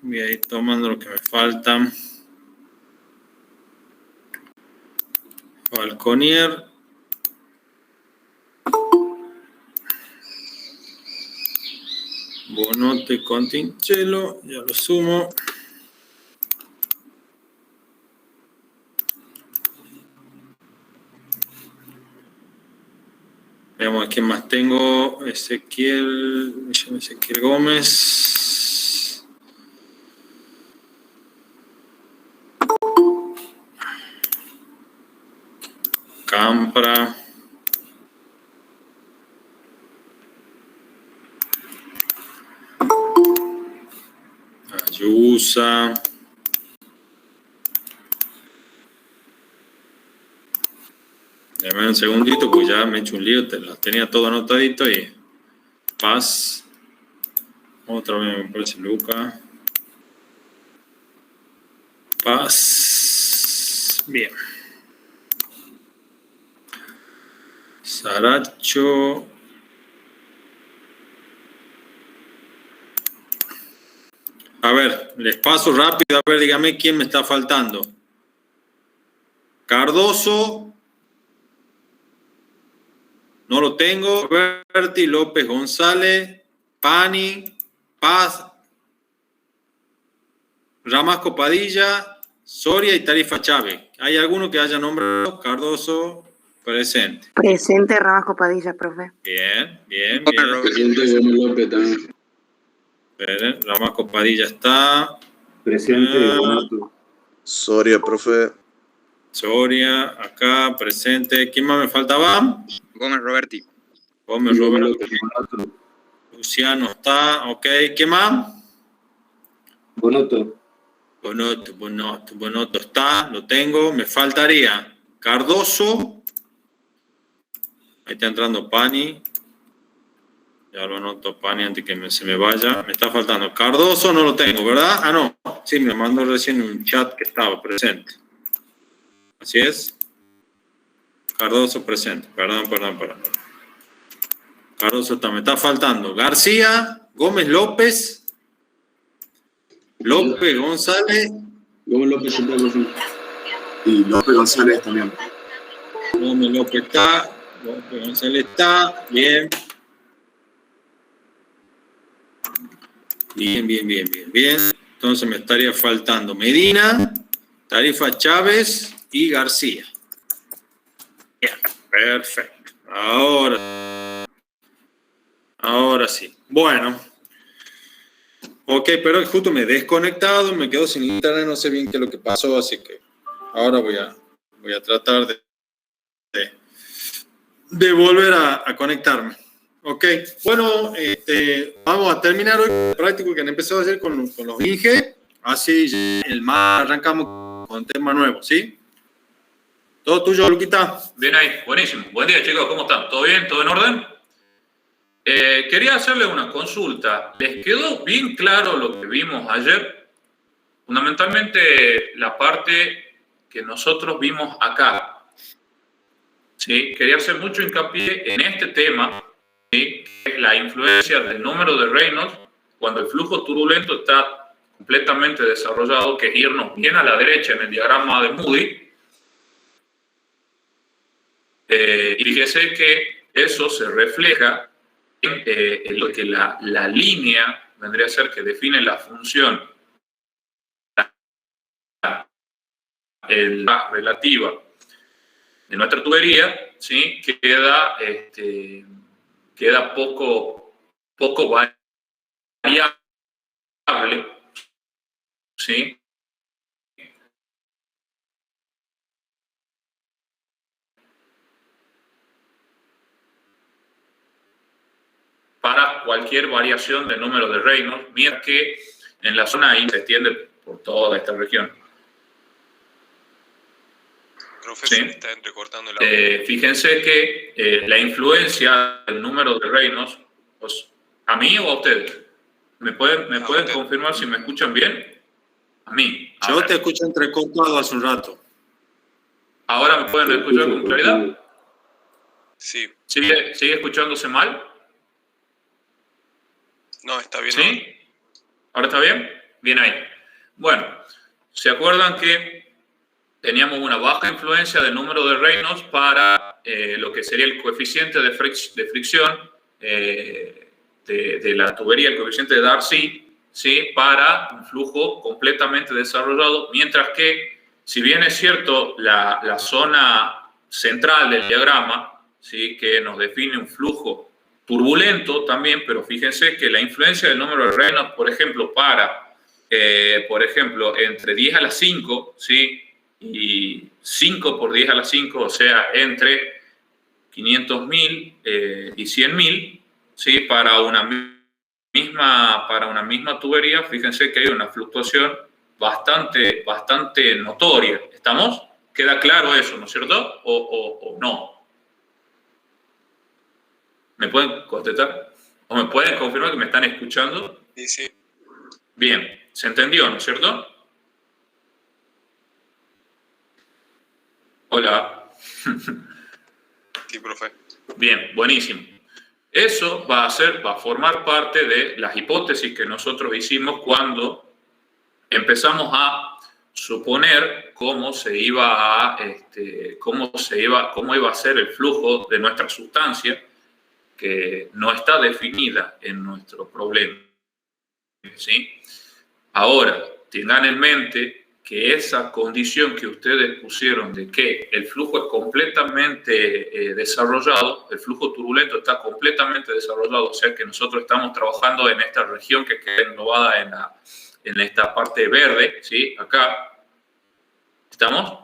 Voy a ir tomando lo que me falta. Falconier. Bonote, Contincello, ya lo sumo. Veamos a quién más tengo. Ezequiel Gómez. Campra. Ayusa. Dame un segundito, pues ya me he hecho un lío, las tenía todo anotadito y Paz. Otra vez me parece Luca. Paz. Bien. Saracho. A ver, les paso rápido, a ver, dígame quién me está faltando. Cardoso. No lo tengo. Roberti, López González, Pani, Paz, Ramasco Padilla, Soria y Tarifa Chávez. ¿Hay alguno que haya nombrado? Cardoso, presente. Presente Ramasco Padilla, profe. Bien. Presente Gómez López también. Ramasco Padilla está. Presente Bonato. Soria, profe. Soria, acá, presente. ¿Quién más me faltaba? Gómez Roberti. Gómez Roberti. Luciano está, ok. ¿Qué más? Bonoto. Bonoto está, lo tengo. Me faltaría Cardoso. Ahí está entrando Pani. Ya lo anoto, Pani, antes que se me vaya. Me está faltando Cardoso, no lo tengo, ¿verdad? Ah, no. Sí, me mandó recién un chat que estaba presente. Así es. Cardoso presente. Perdón. Cardoso está, me está faltando García, Gómez López, López González. Gómez López está presente. Y López González también. Gómez López está. López González está. Bien. Entonces me estaría faltando Medina, Tarifa Chávez y García. Bien, perfecto. Ahora sí. Bueno. Ok, pero justo me he desconectado, me quedo sin internet, no sé bien qué es lo que pasó, así que ahora voy a tratar de volver a conectarme. Ok, bueno, vamos a terminar hoy el práctico que han empezado a hacer con los INGE, así el más arrancamos con tema nuevo, ¿sí? Todo tuyo, Luquita. Bien ahí, buenísimo. Buen día, chicos, ¿cómo están? ¿Todo bien? ¿Todo en orden? Quería hacerle una consulta. ¿Les quedó bien claro lo que vimos ayer? Fundamentalmente la parte que nosotros vimos acá. ¿Sí? Quería hacer mucho hincapié en este tema, ¿sí? Que es la influencia del número de Reynolds cuando el flujo turbulento está completamente desarrollado, que es irnos bien a la derecha en el diagrama de Moody. Y fíjese que eso se refleja en lo que la línea vendría a ser que define la función la relativa de nuestra tubería, ¿sí? Queda poco variable, ¿sí? Para cualquier variación del número de Reynolds, mientras que en la zona I se extiende por toda esta región. Profesor, ¿Sí? está entrecortando la... Fíjense que la influencia del número de Reynolds, pues, ¿a mí o a ustedes? ¿Me pueden confirmar si me escuchan bien? A mí. Yo te escucho entrecortado hace un rato. ¿Ahora me pueden escuchar con claridad? Sí. ¿Sigue escuchándose mal? No, está bien. ¿Sí? ¿Ahora está bien? Bien ahí. Bueno, ¿se acuerdan que teníamos una baja influencia del número de Reynolds para lo que sería el coeficiente de fricción de la tubería, el coeficiente de Darcy, ¿sí? Para un flujo completamente desarrollado, mientras que, si bien es cierto, la zona central del diagrama, ¿sí? Que nos define un flujo turbulento también, pero fíjense que la influencia del número de Reynolds, por ejemplo, por ejemplo, entre 10 a la 5, ¿sí? Y 5 por 10 a la 5, o sea, entre 500.000 y 100.000, ¿sí? Para una misma tubería, fíjense que hay una fluctuación bastante notoria. ¿Estamos? ¿Queda claro eso, no es cierto? ¿O no? ¿Me pueden contestar? ¿O me pueden confirmar que me están escuchando? Sí, sí. Bien, se entendió, ¿no es cierto? Hola. Sí, profe. Bien, buenísimo. Eso va a formar parte de las hipótesis que nosotros hicimos cuando empezamos a suponer cómo iba a ser el flujo de nuestra sustancia, que no está definida en nuestro problema, ¿sí? Ahora, tengan en mente que esa condición que ustedes pusieron de que el flujo es completamente desarrollado, el flujo turbulento está completamente desarrollado, o sea que nosotros estamos trabajando en esta región que queda englobada en esta parte verde, ¿sí? Acá, ¿estamos?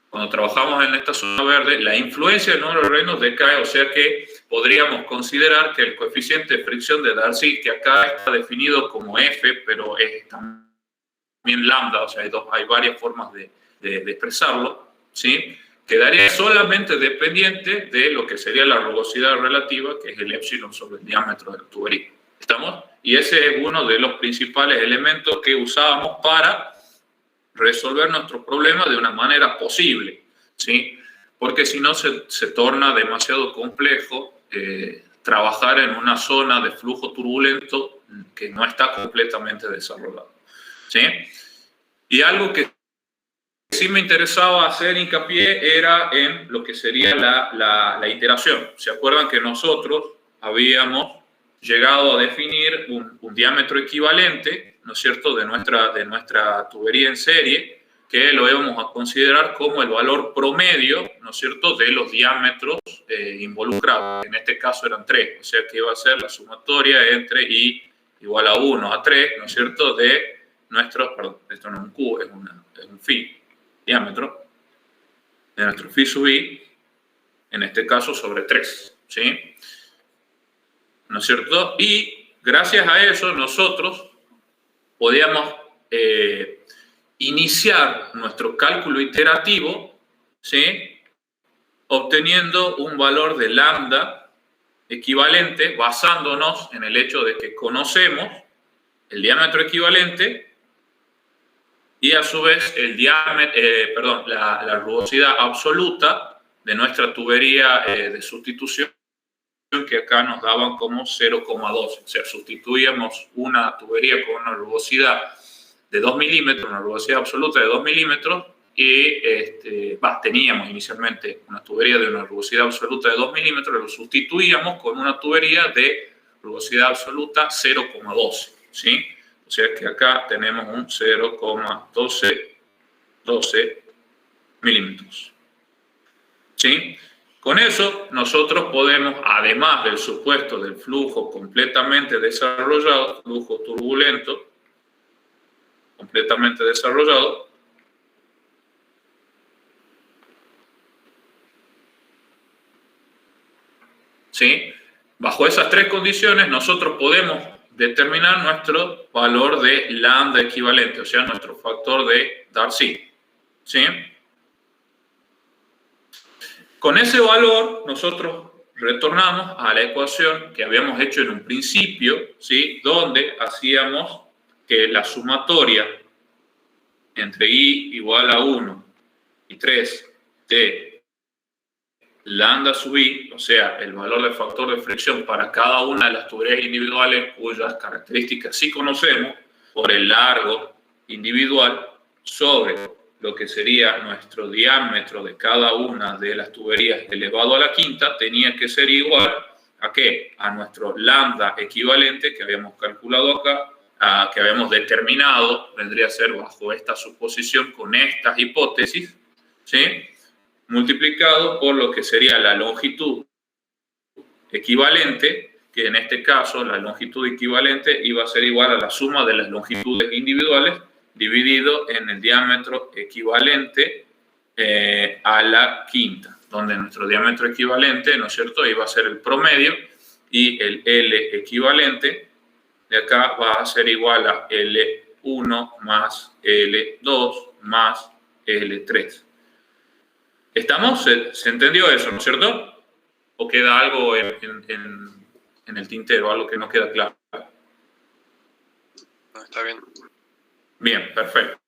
Cuando trabajamos en esta zona verde, la influencia del número de Reynolds decae, o sea que podríamos considerar que el coeficiente de fricción de Darcy, que acá está definido como F, pero es también lambda, o sea, hay varias formas de expresarlo, ¿sí? Quedaría solamente dependiente de lo que sería la rugosidad relativa, que es el epsilon sobre el diámetro de la tubería. ¿Estamos? Y ese es uno de los principales elementos que usábamos para resolver nuestro problema de una manera posible, ¿sí? Porque si no se torna demasiado complejo trabajar en una zona de flujo turbulento que no está completamente desarrollado, ¿sí? Y algo que sí me interesaba hacer hincapié era en lo que sería la iteración. ¿Se acuerdan que nosotros habíamos llegado a definir un diámetro equivalente, ¿no es cierto?, de nuestra tubería en serie, que lo íbamos a considerar como el valor promedio, ¿no es cierto?, de los diámetros involucrados. En este caso eran 3, o sea que iba a ser la sumatoria entre I igual a 1 a 3, ¿no es cierto?, de nuestro, perdón, esto no es un Q, es un phi, diámetro, de nuestro phi sub I, en este caso sobre 3, ¿sí? ¿No es cierto? Y gracias a eso nosotros podíamos iniciar nuestro cálculo iterativo, ¿sí? Obteniendo un valor de lambda equivalente basándonos en el hecho de que conocemos el diámetro equivalente y a su vez la rugosidad absoluta de nuestra tubería de sustitución, que acá nos daban como 0,2. O sea, sustituíamos una tubería con una rugosidad de 2 milímetros, una rugosidad absoluta de 2 milímetros, y teníamos inicialmente una tubería de una rugosidad absoluta de 2 milímetros, lo sustituíamos con una tubería de rugosidad absoluta 0,12, ¿sí? O sea que acá tenemos un 0,12 milímetros, ¿sí? Con eso nosotros podemos, además del supuesto del flujo completamente desarrollado, flujo turbulento, completamente desarrollado, ¿sí? Bajo esas tres condiciones nosotros podemos determinar nuestro valor de lambda equivalente, o sea, nuestro factor de Darcy, ¿sí? Con ese valor nosotros retornamos a la ecuación que habíamos hecho en un principio, ¿sí? Donde hacíamos que la sumatoria entre I igual a 1 y 3 de lambda sub I, o sea, el valor del factor de fricción para cada una de las tuberías individuales cuyas características sí conocemos, por el largo individual sobre lo que sería nuestro diámetro de cada una de las tuberías elevado a la quinta, tenía que ser igual ¿a qué? A nuestro lambda equivalente que habíamos calculado acá, que habíamos determinado, vendría a ser bajo esta suposición con estas hipótesis, ¿sí? Multiplicado por lo que sería la longitud equivalente, que en este caso la longitud equivalente iba a ser igual a la suma de las longitudes individuales dividido en el diámetro equivalente a la quinta, donde nuestro diámetro equivalente, ¿no es cierto?, iba a ser el promedio y el L equivalente de acá va a ser igual a L1 más L2 más L3. ¿Estamos? ¿Se entendió eso, no es cierto? ¿O queda algo en el tintero, algo que no queda claro? No, está bien. Bien, perfecto.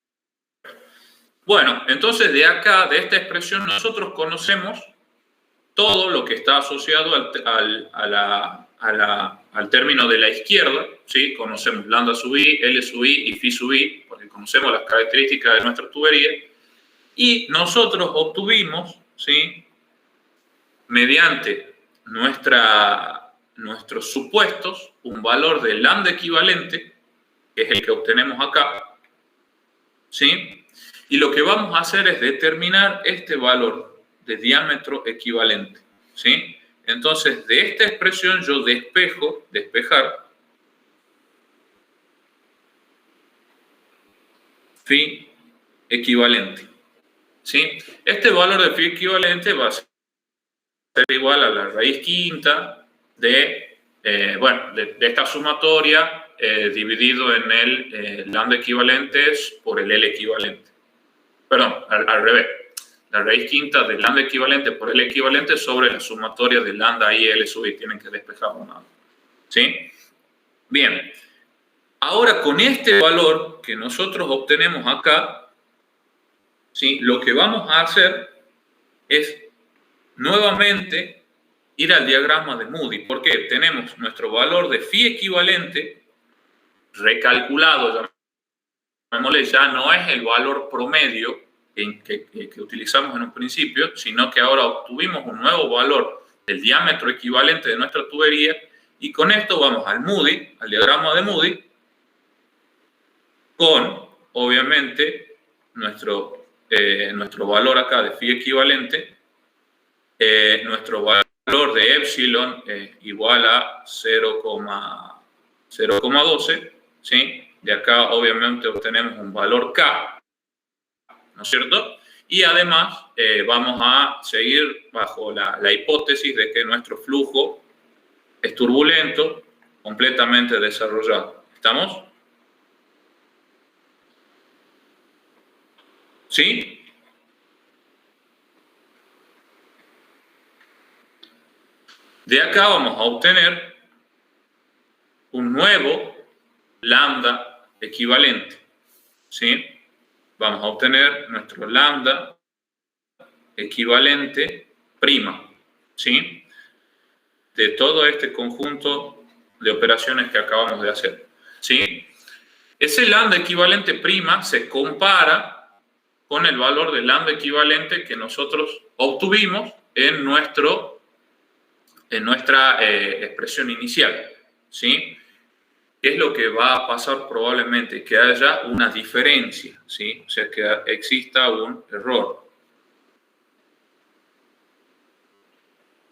Bueno, entonces de acá, de esta expresión, nosotros conocemos todo lo que está asociado al término de la izquierda, ¿sí? Conocemos lambda sub i, L sub i y phi sub i, porque conocemos las características de nuestra tubería. Y nosotros obtuvimos, ¿sí?, mediante nuestros supuestos, un valor de lambda equivalente, que es el que obtenemos acá, ¿sí? Y lo que vamos a hacer es determinar este valor de diámetro equivalente, ¿sí? Entonces, de esta expresión yo despejar, phi equivalente, ¿sí? Este valor de phi equivalente va a ser igual a la raíz quinta de esta sumatoria dividido en el lambda equivalente por el L equivalente. Perdón, al revés. La raíz quinta del lambda equivalente por L equivalente sobre la sumatoria de lambda y L sub i. Tienen que despejarlo nada. ¿Sí? Bien. Ahora, con este valor que nosotros obtenemos acá, ¿sí?, lo que vamos a hacer es nuevamente ir al diagrama de Moody. ¿Por qué? Tenemos nuestro valor de phi equivalente recalculado, llamémosle, ya no es el valor promedio que utilizamos en un principio, sino que ahora obtuvimos un nuevo valor del diámetro equivalente de nuestra tubería, y con esto vamos al Moody, al diagrama de Moody, con, obviamente, nuestro valor acá de phi equivalente, nuestro valor de epsilon igual a 0,12, ¿sí? De acá obviamente obtenemos un valor K, ¿no es cierto? Y además vamos a seguir bajo la hipótesis de que nuestro flujo es turbulento, completamente desarrollado. ¿Estamos? ¿Sí? De acá vamos a obtener un nuevo lambda equivalente, ¿sí? Vamos a obtener nuestro lambda equivalente prima, ¿sí?, de todo este conjunto de operaciones que acabamos de hacer, ¿sí? Ese lambda equivalente prima se compara con el valor del lambda equivalente que nosotros obtuvimos en nuestra expresión inicial, ¿sí? ¿Qué es lo que va a pasar probablemente? Que haya una diferencia, ¿sí? O sea, que exista un error.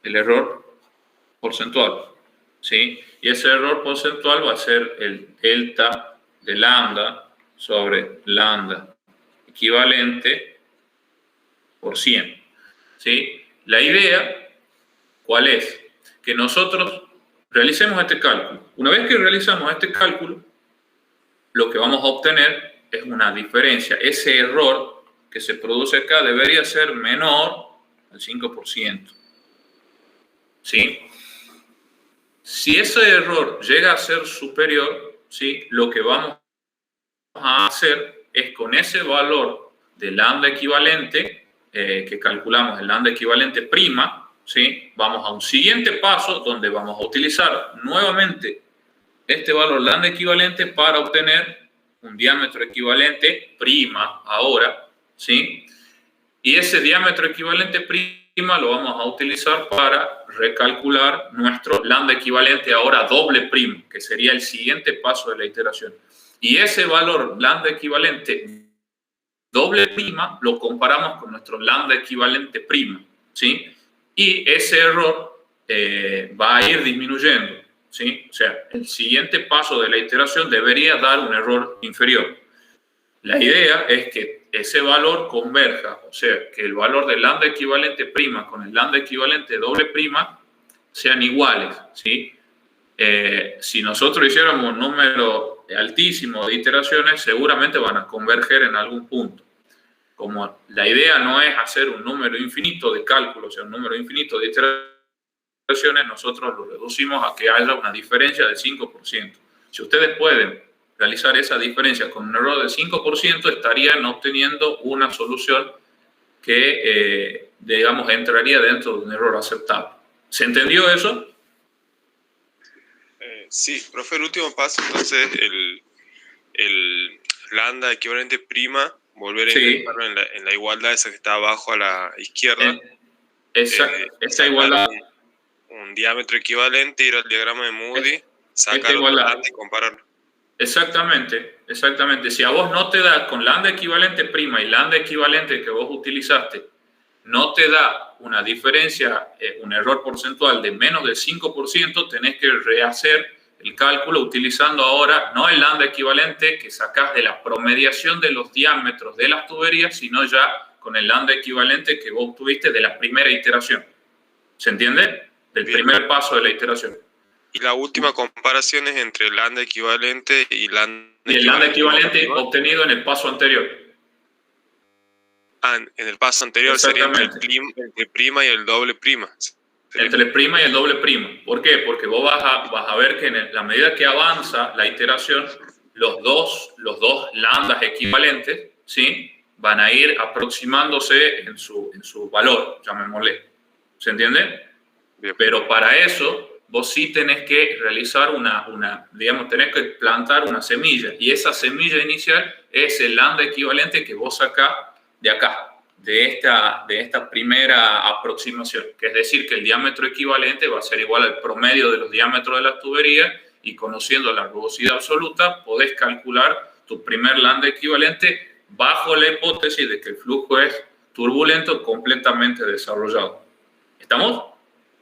El error porcentual, ¿sí? Y ese error porcentual va a ser el delta de lambda sobre lambda equivalente por 100, ¿sí? La idea, ¿cuál es? Que nosotros realicemos este cálculo. Una vez que realizamos este cálculo, lo que vamos a obtener es una diferencia. Ese error que se produce acá debería ser menor al 5%. ¿Sí? Si ese error llega a ser superior, ¿sí?, lo que vamos a hacer es con ese valor de lambda equivalente, que calculamos el lambda equivalente prima, ¿sí?, vamos a un siguiente paso donde vamos a utilizar nuevamente este valor lambda equivalente para obtener un diámetro equivalente prima ahora, ¿sí? Y ese diámetro equivalente prima lo vamos a utilizar para recalcular nuestro lambda equivalente ahora doble prima, que sería el siguiente paso de la iteración. Y ese valor lambda equivalente doble prima lo comparamos con nuestro lambda equivalente prima, ¿sí? Y ese error va a ir disminuyendo, ¿sí? O sea, el siguiente paso de la iteración debería dar un error inferior. La idea es que ese valor converja, o sea, que el valor del lambda equivalente prima con el lambda equivalente doble prima sean iguales, ¿sí? Si nosotros hiciéramos un número altísimo de iteraciones, seguramente van a converger en algún punto. Como la idea no es hacer un número infinito de cálculos, o sea, un número infinito de iteraciones, nosotros lo reducimos a que haya una diferencia del 5%. Si ustedes pueden realizar esa diferencia con un error del 5%, estarían obteniendo una solución que, digamos, entraría dentro de un error aceptable. ¿Se entendió eso? Sí, profe, el último paso, entonces, el lambda equivalente prima, volver a intentarlo en la igualdad esa que está abajo a la izquierda. Esa igualdad. Un diámetro equivalente, ir al diagrama de Moody, sacar el lambda y compararlo. Exactamente, exactamente. Si a vos no te da con lambda equivalente prima y lambda equivalente que vos utilizaste, no te da una diferencia, un error porcentual de menos del 5%, tenés que rehacer el cálculo utilizando ahora no el lambda equivalente que sacás de la promediación de los diámetros de las tuberías, sino ya con el lambda equivalente que vos obtuviste de la primera iteración. ¿Se entiende? Del primer paso de la iteración. Y la última comparación es entre el lambda equivalente y el lambda equivalente obtenido en el paso anterior. En el paso anterior sería entre el prima y el doble prima. Entre el prima y el doble prima. ¿Por qué? Porque vos vas a ver que en la medida que avanza la iteración, los dos lambdas equivalentes, ¿sí?, van a ir aproximándose en su valor, llamémosle. ¿Se entiende? Bien. Pero para eso, vos sí tenés que realizar digamos, tenés que plantar una semilla. Y esa semilla inicial es el lambda equivalente que vos sacás de acá, de esta primera aproximación. Que es decir, que el diámetro equivalente va a ser igual al promedio de los diámetros de las tuberías y conociendo la rugosidad absoluta, podés calcular tu primer lambda equivalente bajo la hipótesis de que el flujo es turbulento completamente desarrollado. ¿Estamos?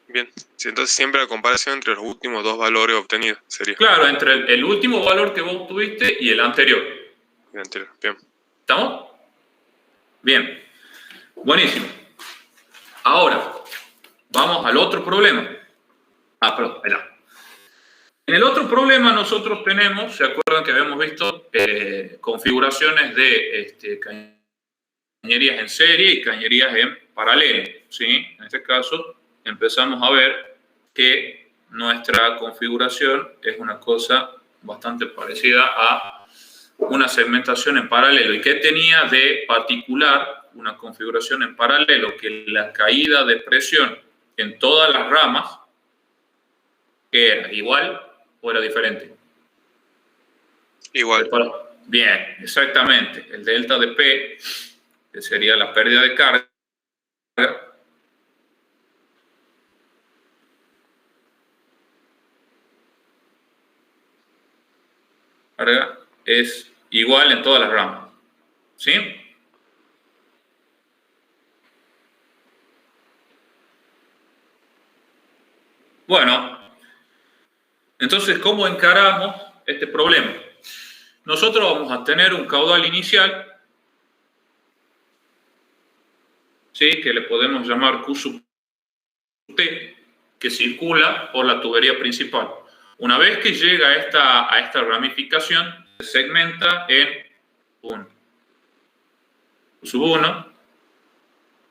Bien, sí, entonces siempre la comparación entre los últimos dos valores obtenidos sería. Claro, entre el último valor que vos obtuviste y el anterior. El anterior, bien. ¿Estamos? Bien, buenísimo. Ahora, vamos al otro problema. Perdón, espera. En el otro problema nosotros tenemos, ¿se acuerdan que habíamos visto configuraciones de cañerías en serie y cañerías en paralelo? ¿Sí? En este caso empezamos a ver que nuestra configuración es una cosa bastante parecida a una segmentación en paralelo. ¿Y qué tenía de particular una configuración en paralelo? Que la caída de presión en todas las ramas era igual o era diferente. Igual. Bien, exactamente. El delta de P, que sería la pérdida de carga, es igual en todas las ramas. ¿Sí? Bueno, entonces, ¿cómo encaramos este problema? Nosotros vamos a tener un caudal inicial, ¿sí?, que le podemos llamar Q sub T, que circula por la tubería principal. Una vez que llega a esta ramificación, se segmenta en un Q sub 1,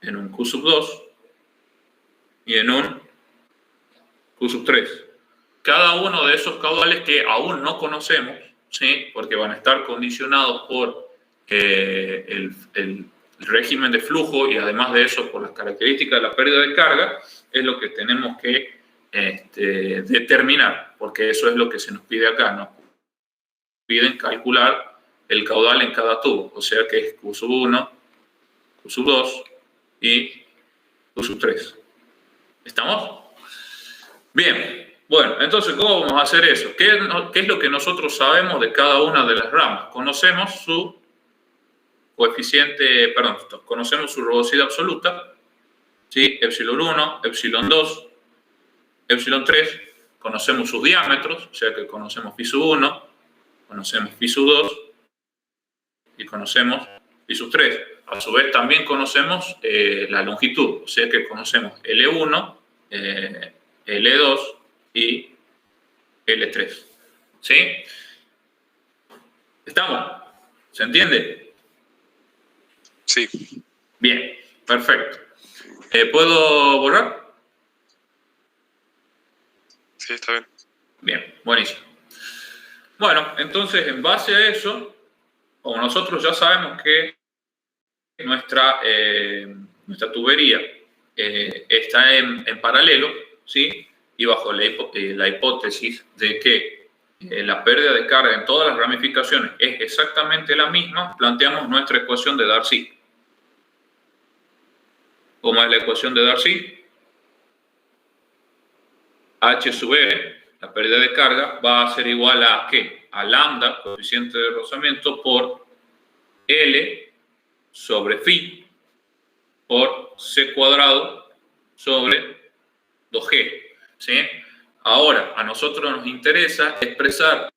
en un Q sub 2 y en un Q sub 3. Cada uno de esos caudales que aún no conocemos, ¿sí?, porque van a estar condicionados por el régimen de flujo y además de eso por las características de la pérdida de carga, es lo que tenemos que determinar, porque eso es lo que se nos pide acá. Nos piden calcular el caudal en cada tubo, o sea que es Q sub 1, Q sub 2 y Q sub 3. ¿Estamos? Bien, bueno, entonces, ¿cómo vamos a hacer eso? ¿Qué es lo que nosotros sabemos de cada una de las ramas? Conocemos su coeficiente, perdón, conocemos su rugosidad absoluta, ¿sí? Epsilon 1, epsilon 2, epsilon 3, conocemos sus diámetros, o sea que conocemos phi sub 1, conocemos phi sub 2 y conocemos phi sub 3. A su vez también conocemos la longitud, o sea que conocemos L1, L2 y L3. ¿Sí? ¿Estamos? ¿Se entiende? Sí. Bien, perfecto. ¿Puedo borrar? Sí, está bien. Bien, buenísimo. Bueno, entonces en base a eso, como nosotros ya sabemos que nuestra tubería está en paralelo, ¿sí? Y bajo la hipótesis de que la pérdida de carga en todas las ramificaciones es exactamente la misma, planteamos nuestra ecuación de Darcy. ¿Cómo es la ecuación de Darcy? H sub R, la pérdida de carga, va a ser igual a ¿qué? A lambda, coeficiente de rozamiento, por L sobre phi por C cuadrado sobre 2G. ¿Sí? Ahora, a nosotros nos interesa expresar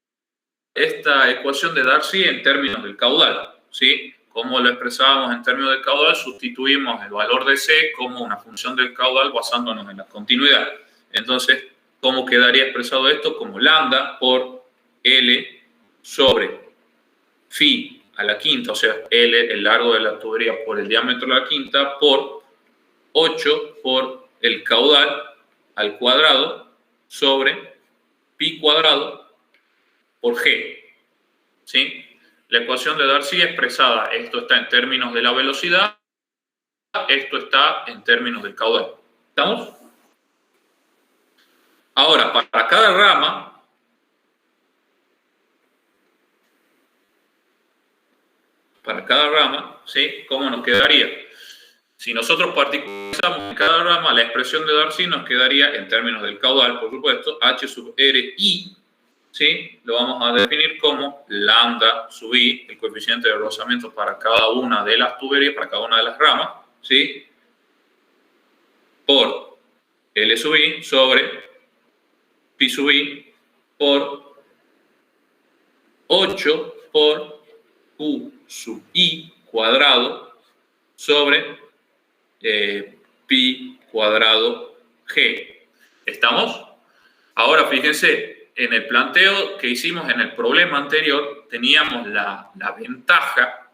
esta ecuación de Darcy en términos del caudal. ¿Sí? Como lo expresábamos en términos del caudal, sustituimos el valor de C como una función del caudal basándonos en la continuidad. Entonces, ¿cómo quedaría expresado esto? Como lambda por L sobre phi a la quinta, o sea, L, el largo de la tubería por el diámetro de la quinta, por 8 por el caudal al cuadrado sobre pi cuadrado por G. ¿Sí? La ecuación de Darcy expresada, esto está en términos de la velocidad, esto está en términos del caudal. ¿Estamos? Ahora, para cada rama, ¿sí? ¿Cómo nos quedaría? Si nosotros particularizamos en cada rama, la expresión de Darcy nos quedaría en términos del caudal, por supuesto, H sub R I, ¿sí? Lo vamos a definir como lambda sub I, el coeficiente de rozamiento para cada una de las tuberías, para cada una de las ramas, ¿sí? Por L sub I sobre pi sub I por 8 por Q sub I cuadrado sobre pi cuadrado G. ¿Estamos? Ahora fíjense, en el planteo que hicimos en el problema anterior teníamos la ventaja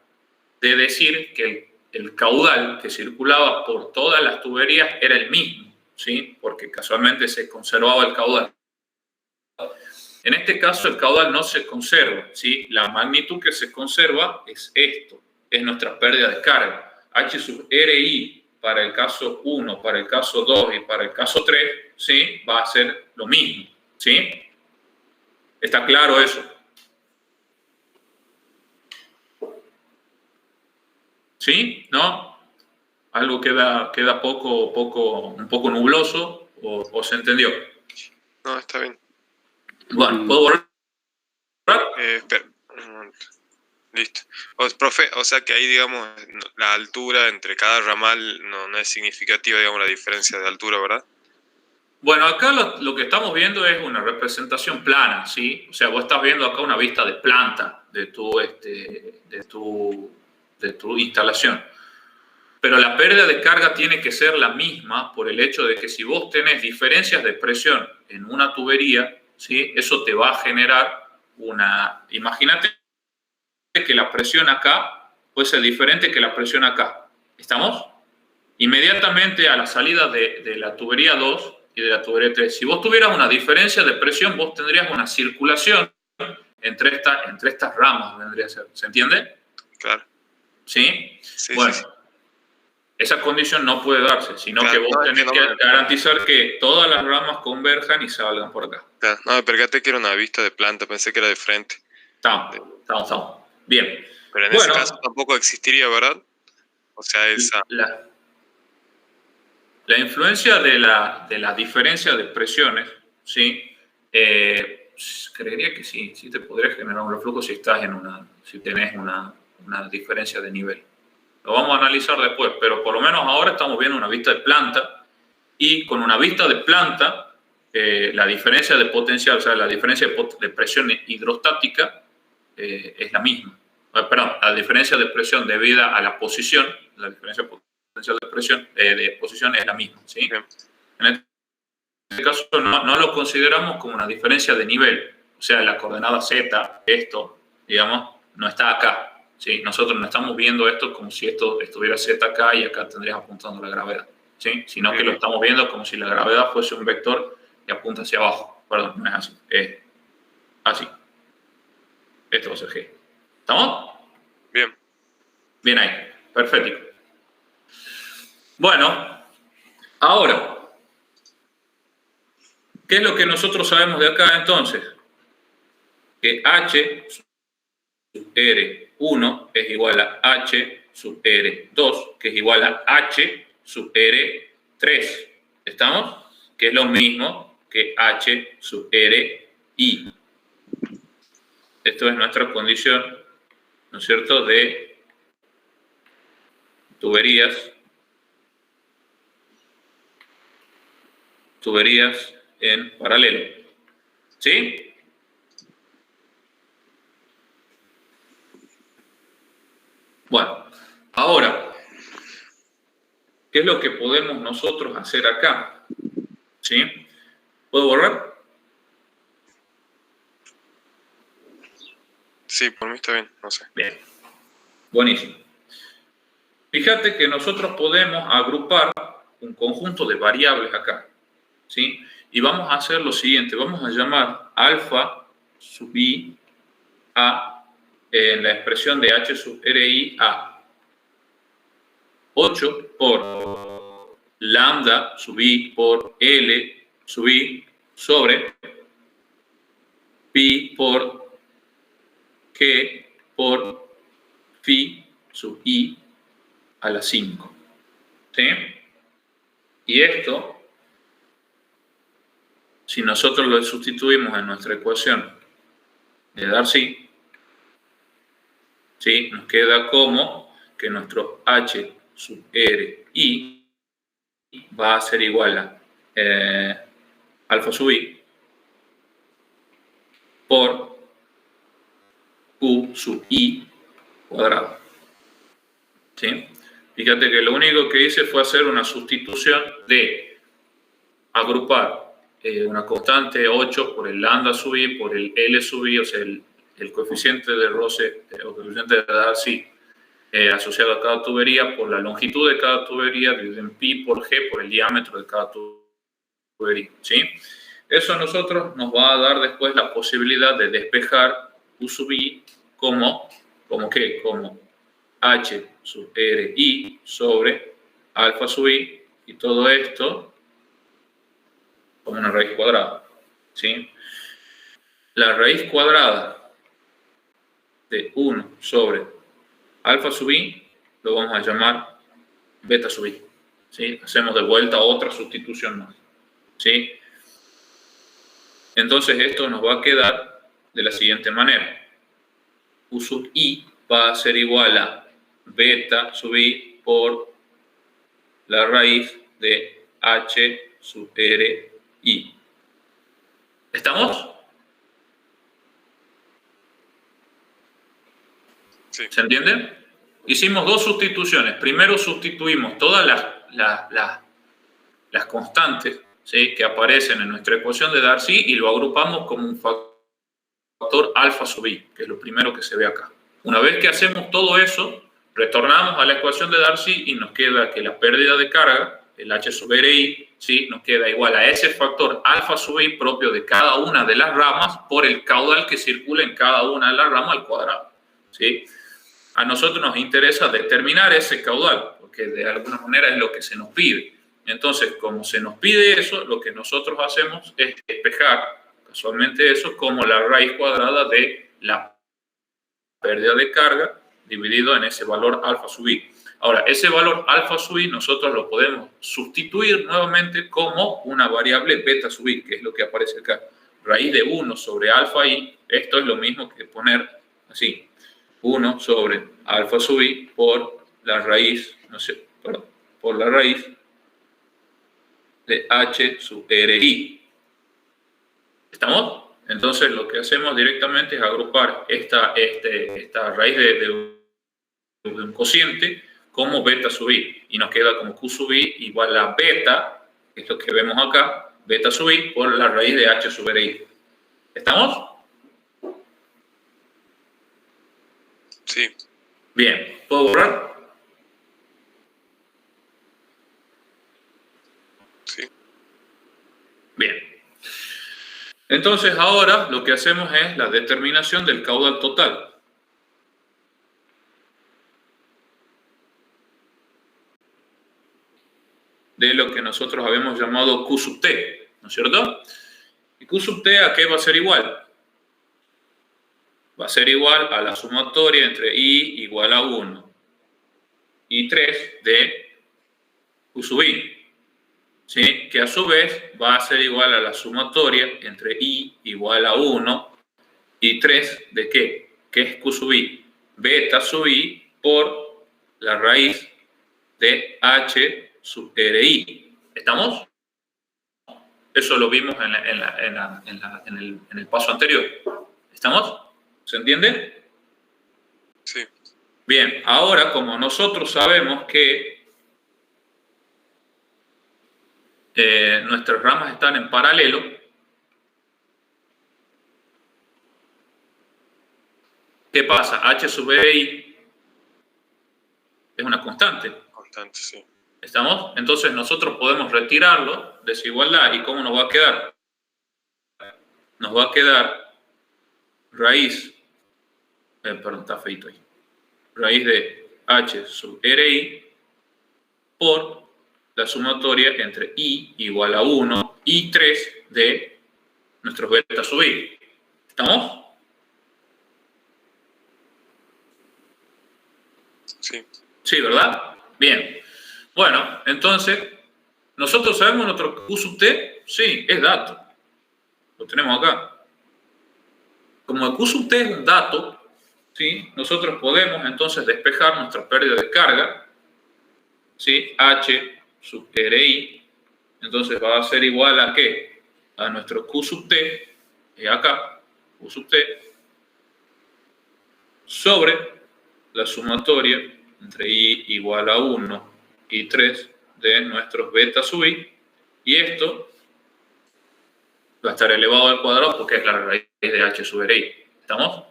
de decir que el caudal que circulaba por todas las tuberías era el mismo, ¿sí? Porque casualmente se conservaba el caudal. En este caso el caudal no se conserva, ¿sí? La magnitud que se conserva es esto, es nuestra pérdida de carga. H sub RI para el caso 1, para el caso 2 y para el caso 3, ¿sí? Va a ser lo mismo, ¿sí? ¿Está claro eso? ¿Sí? ¿No? ¿Algo queda un poco nubloso o se entendió? No, está bien. Bueno, ¿puedo borrar? Espera, un momento. Listo. Profe, o sea que ahí, digamos, la altura entre cada ramal no es significativa, digamos, la diferencia de altura, ¿verdad? Bueno, acá lo que estamos viendo es una representación plana, ¿sí? O sea, vos estás viendo acá una vista de planta de tu instalación. Pero la pérdida de carga tiene que ser la misma por el hecho de que si vos tenés diferencias de presión en una tubería, ¿sí? Eso te va a generar una... Imagínate que la presión acá puede ser diferente que la presión acá. ¿Estamos? Inmediatamente a la salida de la tubería 2 y de la tubería 3, si vos tuvieras una diferencia de presión, vos tendrías una circulación entre estas ramas, vendría a ser. ¿Se entiende? Claro. ¿Sí? Sí, bueno, sí. Esa condición no puede darse, sino claro, que vos tenés que garantizar que todas las ramas converjan y salgan por acá. Claro. No, me percaté que era una vista de planta, pensé que era de frente. Estamos. Bien. Pero en ese caso tampoco existiría, ¿verdad? O sea, esa... La influencia de la diferencia de presiones, ¿sí? Creería que sí te podría generar un reflujo si tenés una diferencia de nivel. Lo vamos a analizar después, pero por lo menos ahora estamos viendo una vista de planta, y con una vista de planta, la diferencia de potencial, o sea, la diferencia de presión hidrostática es la misma. Perdón, la diferencia de presión debida a la posición, la diferencia potencial de presión de posición es la misma, ¿sí? En este caso no lo consideramos como una diferencia de nivel, o sea, la coordenada Z, esto, digamos, no está acá, ¿sí? Nosotros no estamos viendo esto como si esto estuviera Z acá y acá tendrías apuntando la gravedad, ¿sí? Sino que lo estamos viendo como si la gravedad fuese un vector que apunta hacia abajo. Perdón, no es así, es así. Esto va a ser G. ¿Estamos? Bien. Bien ahí, perfecto. Bueno, ahora, ¿qué es lo que nosotros sabemos de acá entonces? Que H sub R1 es igual a H sub R2, que es igual a H sub R3. ¿Estamos? Que es lo mismo que H sub RI. Esto es nuestra condición, ¿no es cierto?, de tuberías en paralelo. ¿Sí? Bueno, ahora, ¿qué es lo que podemos nosotros hacer acá? ¿Sí? ¿Puedo borrar? Sí, por mí está bien, no sé. Bien. Buenísimo. Fíjate que nosotros podemos agrupar un conjunto de variables acá, ¿sí? Y vamos a hacer lo siguiente. Vamos a llamar alfa sub i a, en la expresión de H sub RI a 8 por lambda sub i por L sub i sobre pi por G por phi sub i a la 5. ¿Sí? Y esto, si nosotros lo sustituimos en nuestra ecuación de Darcy, ¿sí?, nos queda como que nuestro H sub R I va a ser igual a alfa sub i por Q sub i cuadrado. ¿Sí? Fíjate que lo único que hice fue hacer una sustitución de agrupar una constante 8 por el lambda sub i por el L sub i, o sea, el coeficiente de roce o coeficiente de Darcy asociado a cada tubería por la longitud de cada tubería dividido en pi por G por el diámetro de cada tubería. ¿Sí? Eso a nosotros nos va a dar después la posibilidad de despejar Q sub i como ¿qué? Como H sub RI sobre alfa sub i, y todo esto como una raíz cuadrada. ¿Sí? La raíz cuadrada de 1 sobre alfa sub i lo vamos a llamar beta sub i. ¿Sí? Hacemos de vuelta otra sustitución más. ¿Sí? Entonces esto nos va a quedar de la siguiente manera. Q sub i va a ser igual a beta sub i por la raíz de H sub RI. ¿Estamos? Sí. ¿Se entiende? Hicimos dos sustituciones. Primero sustituimos todas las constantes, ¿sí?, que aparecen en nuestra ecuación de Darcy y lo agrupamos como un factor alfa sub i, que es lo primero que se ve acá. Una vez que hacemos todo eso, retornamos a la ecuación de Darcy y nos queda que la pérdida de carga, el H sub RI, ¿sí?, nos queda igual a ese factor alfa sub i propio de cada una de las ramas por el caudal que circula en cada una de las ramas al cuadrado. ¿Sí? A nosotros nos interesa determinar ese caudal, porque de alguna manera es lo que se nos pide. Entonces, como se nos pide eso, lo que nosotros hacemos es despejar casualmente eso como la raíz cuadrada de la pérdida de carga dividido en ese valor alfa sub i. Ahora, ese valor alfa sub i nosotros lo podemos sustituir nuevamente como una variable beta sub i, que es lo que aparece acá. Raíz de 1 sobre alfa i, esto es lo mismo que poner así, 1 sobre alfa sub i por la raíz, no sé, perdón, por la raíz de h sub ri. ¿Estamos? Entonces lo que hacemos directamente es agrupar esta raíz de un cociente como beta sub i, y nos queda como q sub i igual a beta, esto que vemos acá, beta sub i por la raíz de h sub ri. ¿Estamos? Sí. Bien, ¿puedo borrar? Sí. Bien. Entonces ahora lo que hacemos es la determinación del caudal total. De lo que nosotros habíamos llamado Q sub T, ¿no es cierto? ¿Y Q sub T a qué va a ser igual? Va a ser igual a la sumatoria entre I igual a 1 y 3 de Q sub I, ¿sí? Que a su vez va a ser igual a la sumatoria entre I igual a 1 y 3 de ¿qué? ¿Qué es Q sub I? Beta sub I por la raíz de H sub ri. ¿Estamos? Eso lo vimos en el paso anterior. ¿Estamos? ¿Se entiende? Sí. Bien, ahora como nosotros sabemos que nuestras ramas están en paralelo, ¿qué pasa? H sub ri es una constante. Constante, sí. ¿Estamos? Entonces nosotros podemos retirarlo de esa igualdad. ¿Y cómo nos va a quedar? Nos va a quedar raíz, perdón, está feito ahí, raíz de h sub ri por la sumatoria entre i igual a 1 y 3 de nuestros beta sub i. ¿Estamos? Sí. Sí, ¿verdad? Bien. Bueno, entonces, ¿nosotros sabemos nuestro Q sub T? Sí, es dato. Lo tenemos acá. Como el Q sub T es un dato, ¿sí? Nosotros podemos entonces despejar nuestra pérdida de carga, ¿sí? H sub ri, entonces va a ser igual a ¿qué? A nuestro Q sub T, y acá, Q sub T, sobre la sumatoria entre i igual a 1 y 3 de nuestros beta sub i, y esto va a estar elevado al cuadrado porque es la raíz de h sub ri. ¿Estamos?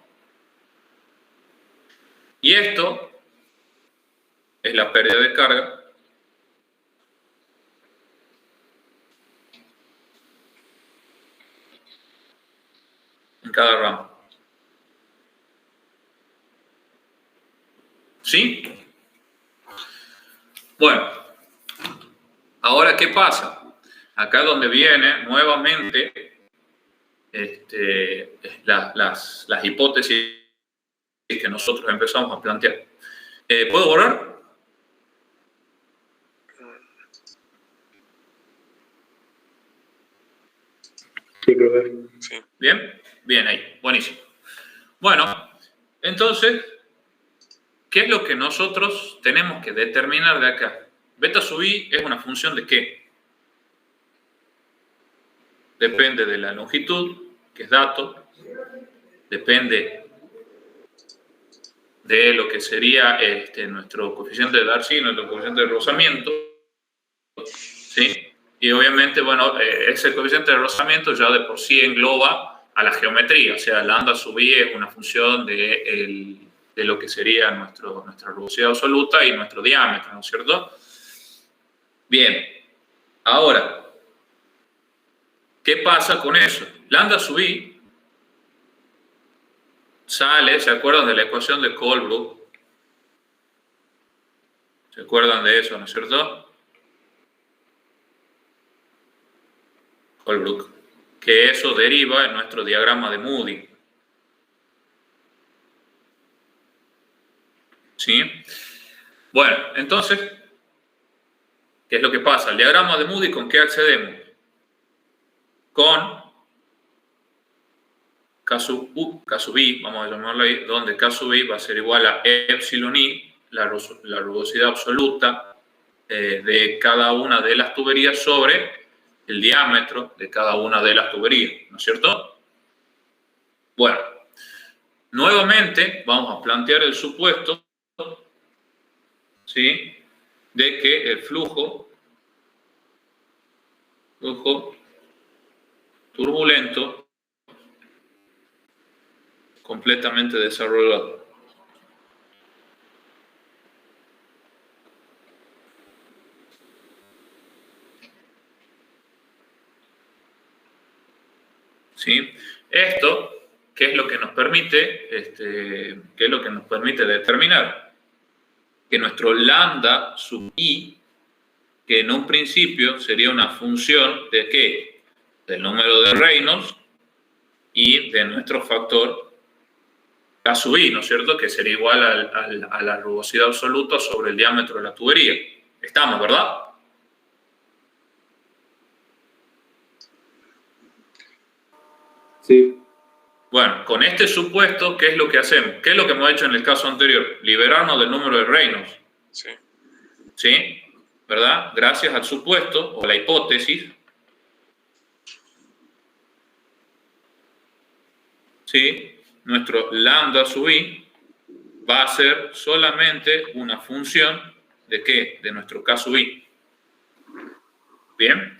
Y esto es la pérdida de carga en cada rama. ¿Sí? Bueno, ahora ¿qué pasa? Acá donde viene nuevamente las hipótesis que nosotros empezamos a plantear. ¿Puedo borrar? Sí, profe. Sí. ¿Bien? Bien ahí, buenísimo. Bueno, entonces, ¿qué es lo que nosotros tenemos que determinar de acá? Beta sub i es una función de ¿qué? Depende de la longitud, que es dato, depende de lo que sería nuestro coeficiente de Darcy, nuestro coeficiente de rozamiento, ¿sí? Y obviamente, bueno, ese coeficiente de rozamiento ya de por sí engloba a la geometría, o sea, lambda sub i es una función de lo que sería nuestra rugosidad absoluta y nuestro diámetro, ¿no es cierto? Bien, ahora, ¿qué pasa con eso? Lambda sub i sale, ¿se acuerdan de la ecuación de Colebrook? ¿Se acuerdan de eso, no es cierto? Colebrook, que eso deriva en nuestro diagrama de Moody. ¿Sí? Bueno, entonces, ¿qué es lo que pasa? El diagrama de Moody, ¿con qué accedemos? Con K sub I, vamos a llamarlo ahí, donde K sub I va a ser igual a epsilon I, la rugosidad absoluta de cada una de las tuberías sobre el diámetro de cada una de las tuberías, ¿no es cierto? Bueno, nuevamente vamos a plantear el supuesto, ¿sí?, de que el flujo turbulento completamente desarrollado. ¿Sí? Esto, ¿qué es lo que nos permite? ¿Qué es lo que nos permite determinar? Que nuestro lambda sub i, que en un principio sería una función de ¿qué? Del número de Reynolds y de nuestro factor K sub i, ¿no es cierto? Que sería igual a la rugosidad absoluta sobre el diámetro de la tubería. Estamos, ¿verdad? Sí. Bueno, con este supuesto, ¿qué es lo que hacemos? ¿Qué es lo que hemos hecho en el caso anterior? Liberarnos del número de Reynolds. Sí. ¿Sí? ¿Verdad? Gracias al supuesto o la hipótesis. ¿Sí? Nuestro lambda sub i va a ser solamente una función ¿de qué? De nuestro K sub i. Bien.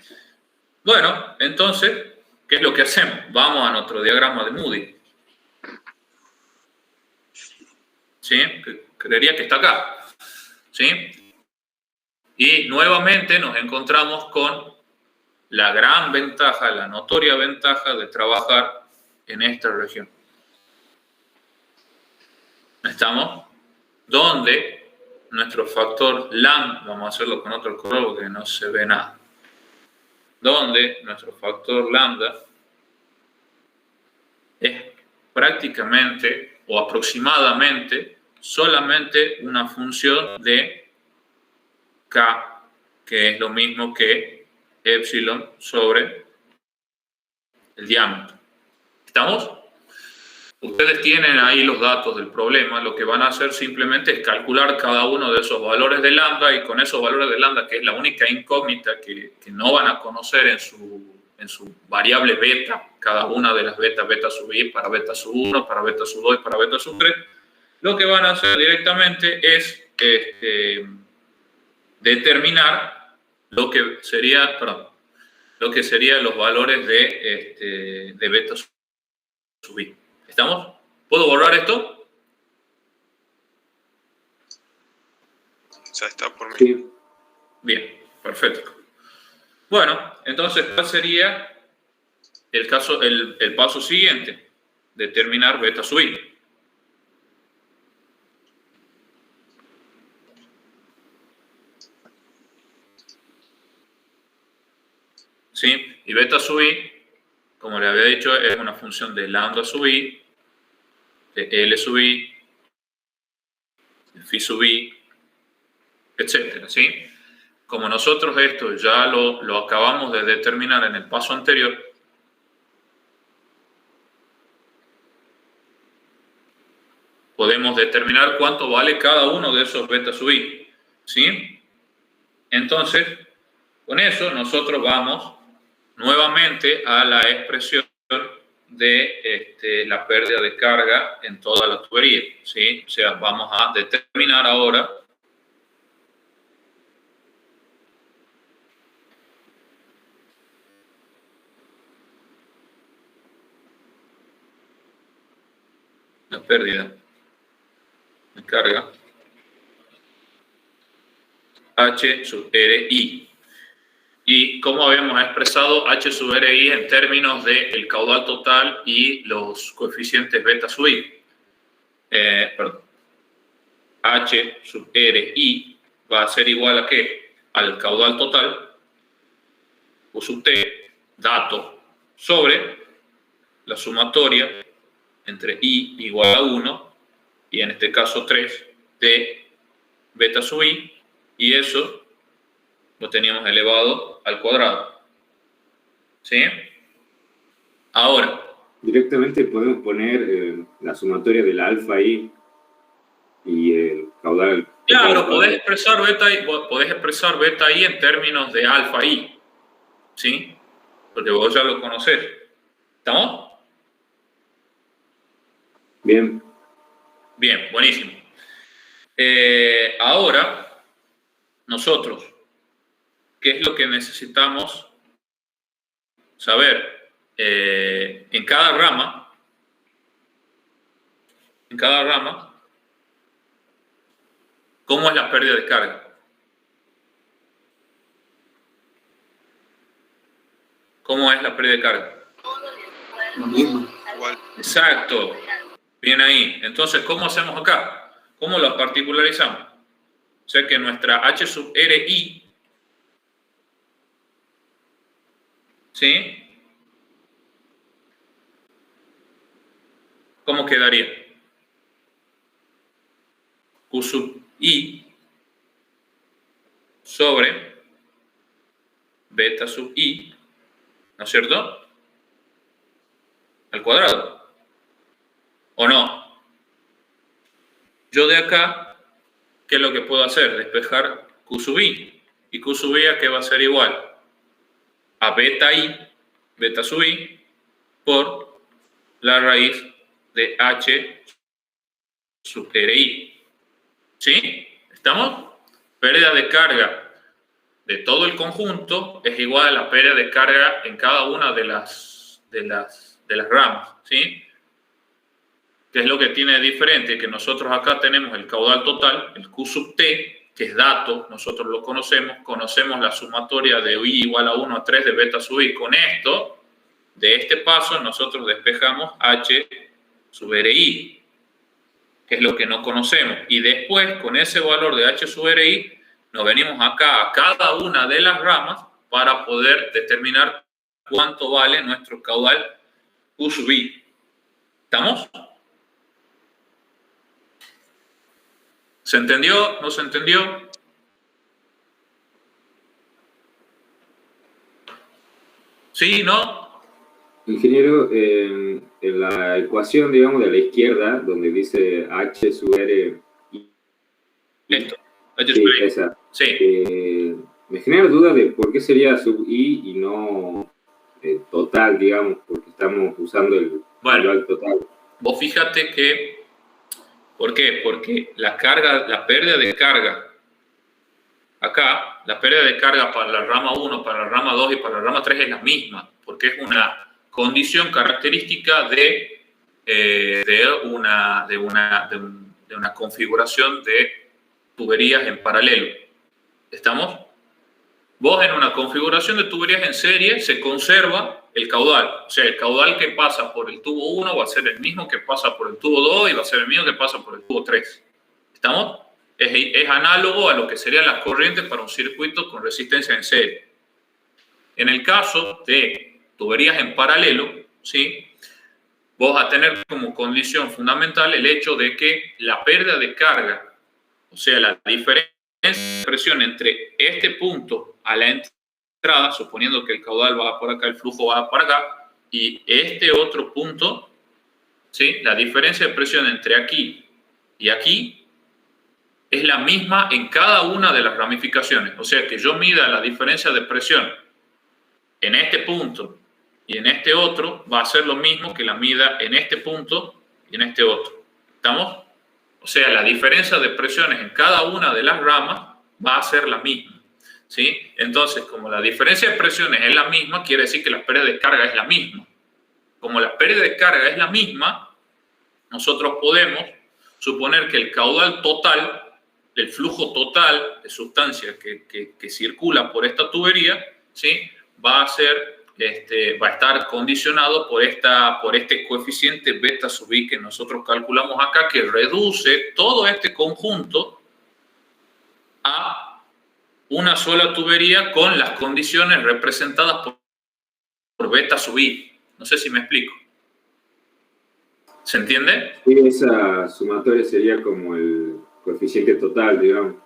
Bueno, entonces, ¿qué es lo que hacemos? Vamos a nuestro diagrama de Moody. ¿Sí? Creería que está acá. ¿Sí? Y nuevamente nos encontramos con la gran ventaja, la notoria ventaja de trabajar en esta región. ¿Estamos? Donde nuestro factor lambda, vamos a hacerlo con otro color porque no se ve nada, donde nuestro factor lambda es prácticamente o aproximadamente solamente una función de K, que es lo mismo que epsilon sobre el diámetro. ¿Estamos? Ustedes tienen ahí los datos del problema. Lo que van a hacer simplemente es calcular cada uno de esos valores de lambda, y con esos valores de lambda, que es la única incógnita que no van a conocer en su variable beta, cada una de las betas, beta sub i para beta sub 1, para beta sub 2 y para beta sub 3, lo que van a hacer directamente es determinar lo que sería, los valores de beta sub i. ¿Estamos? ¿Puedo borrar esto? Ya está por mí. Sí. Bien, perfecto. Bueno, entonces, ¿cuál sería el paso siguiente? Determinar beta sub i. ¿Sí? Y beta sub i, como le había dicho, es una función de lambda sub i, de L sub i, de phi sub i, etcétera, ¿sí? Como nosotros esto ya lo acabamos de determinar en el paso anterior, podemos determinar cuánto vale cada uno de esos beta sub i, ¿sí? Entonces, con eso nosotros vamos nuevamente a la expresión de la pérdida de carga en toda la tubería, ¿sí? O sea, vamos a determinar ahora la pérdida de carga H sub RI. Y como habíamos expresado H sub RI en términos del caudal total y los coeficientes beta sub i. H sub RI va a ser igual a ¿qué? Al caudal total, U sub T, dato, sobre la sumatoria entre I igual a 1 y en este caso 3 de beta sub i, y eso lo teníamos elevado al cuadrado. ¿Sí? Ahora. Directamente podemos poner la sumatoria del alfa i y el caudal. Claro, podés expresar beta i en términos de alfa i. ¿Sí? Porque vos ya lo conocés. ¿Estamos? Bien. Bien, buenísimo. Ahora, nosotros, ¿qué es lo que necesitamos saber? En cada rama, ¿cómo es la pérdida de carga? ¿Cómo es la pérdida de carga? Lo mismo. Igual. Exacto. Bien ahí. Entonces, ¿cómo hacemos acá? ¿Cómo la particularizamos? O sea que nuestra H sub RI, ¿sí? ¿Cómo quedaría? Q sub I sobre beta sub I, ¿no es cierto? Al cuadrado. ¿O no? Yo de acá, ¿qué es lo que puedo hacer? Despejar Q sub I. ¿Y Q sub I a qué va a ser igual? A beta I, beta sub I, por la raíz de H sub RI. ¿Sí? ¿Estamos? Pérdida de carga de todo el conjunto es igual a la pérdida de carga en cada una de las ramas. ¿Sí? ¿Qué es lo que tiene de diferente? Que nosotros acá tenemos el caudal total, el Q sub T, que es dato, nosotros lo conocemos la sumatoria de I igual a 1 a 3 de beta sub I. Con esto, de este paso, nosotros despejamos H sub RI, que es lo que no conocemos. Y después, con ese valor de H sub RI, nos venimos acá a cada una de las ramas para poder determinar cuánto vale nuestro caudal Q sub I. ¿Estamos? ¿Se entendió? ¿No se entendió? ¿Sí? ¿No? Ingeniero, en la ecuación, digamos, de la izquierda, donde dice H sub R. Esto. H Sí, sub I. esa. Sí. Me genera duda de por qué sería sub I y no total, digamos, porque estamos usando el caudal total. Vos fíjate que, ¿por qué? Porque la pérdida de carga, acá, la pérdida de carga para la rama 1, para la rama 2 y para la rama 3 es la misma, porque es una condición característica de una configuración de tuberías en paralelo. ¿Estamos? Vos en una configuración de tuberías en serie se conserva el caudal. O sea, el caudal que pasa por el tubo 1 va a ser el mismo que pasa por el tubo 2 y va a ser el mismo que pasa por el tubo 3. ¿Estamos? Es análogo a lo que serían las corrientes para un circuito con resistencia en serie. En el caso de tuberías en paralelo, ¿sí? Vos vas a tener como condición fundamental el hecho de que la pérdida de carga, o sea, la diferencia de presión entre este punto a la entrada, suponiendo que el caudal va por acá, el flujo va para acá, y este otro punto, ¿sí? La diferencia de presión entre aquí y aquí es la misma en cada una de las ramificaciones. O sea, que yo mida la diferencia de presión en este punto y en este otro, va a ser lo mismo que la mida en este punto y en este otro. ¿Estamos? O sea, la diferencia de presiones en cada una de las ramas va a ser la misma. ¿Sí? Entonces, como la diferencia de presiones es la misma, quiere decir que la pérdida de carga es la misma. Como la pérdida de carga es la misma, nosotros podemos suponer que el caudal total, el flujo total de sustancia que circula por esta tubería, ¿sí? va a estar condicionado por este coeficiente beta sub I que nosotros calculamos acá, que reduce todo este conjunto a una sola tubería con las condiciones representadas por beta sub I. No sé si me explico. ¿Se entiende? Sí, esa sumatoria sería como coeficiente total, digamos.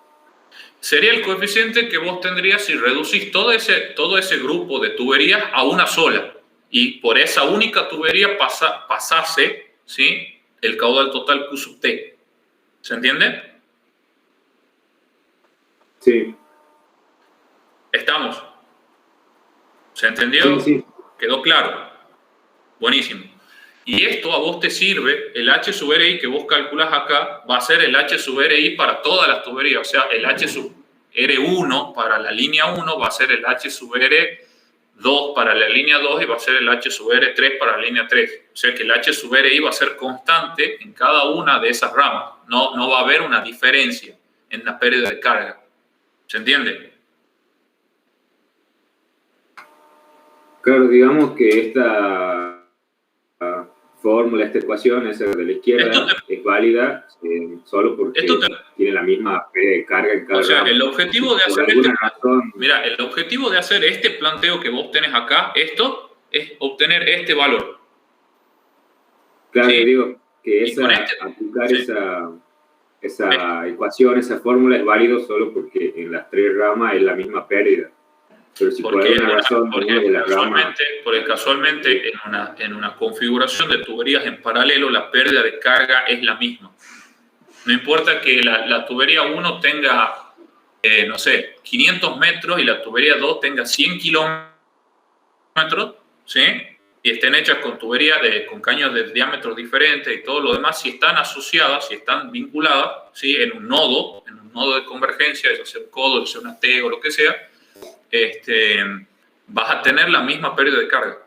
Sería el coeficiente que vos tendrías si reducís todo ese grupo de tuberías a una sola. Y por esa única tubería pasase, ¿sí?, el caudal total Q sub T. ¿Se entiende? Sí. ¿Estamos? ¿Se entendió? Sí. ¿Quedó claro? Buenísimo. Y esto a vos te sirve, el H sub RI que vos calculás acá, va a ser el H sub RI para todas las tuberías. O sea, el H sub R1 para la línea 1 va a ser el H sub R2 para la línea 2 y va a ser el H sub R3 para la línea 3. O sea que el H sub RI va a ser constante en cada una de esas ramas. No va a haber una diferencia en la pérdida de carga. ¿Se entiende? Claro, digamos que esta fórmula, esta ecuación, esa de la izquierda, es válida solo porque tiene la misma pérdida de carga en cada rama. El objetivo de hacer mira, el objetivo de hacer este planteo que vos tenés acá, esto, es obtener este valor. Claro, ¿sí? digo que aplicar esa ecuación, esa fórmula es válido solo porque en las tres ramas es la misma pérdida. Pero si por alguna razón porque casualmente en una configuración de tuberías en paralelo la pérdida de carga es la misma. No importa que la tubería 1 tenga, no sé, 500 metros y la tubería 2 tenga 100 kilómetros, ¿sí? Y estén hechas con tuberías con caños de diámetros diferentes y todo lo demás, si están asociadas, si están vinculadas, ¿sí?, en un nodo de convergencia, ya sea un codo, ya sea una T o lo que sea, vas a tener la misma pérdida de carga,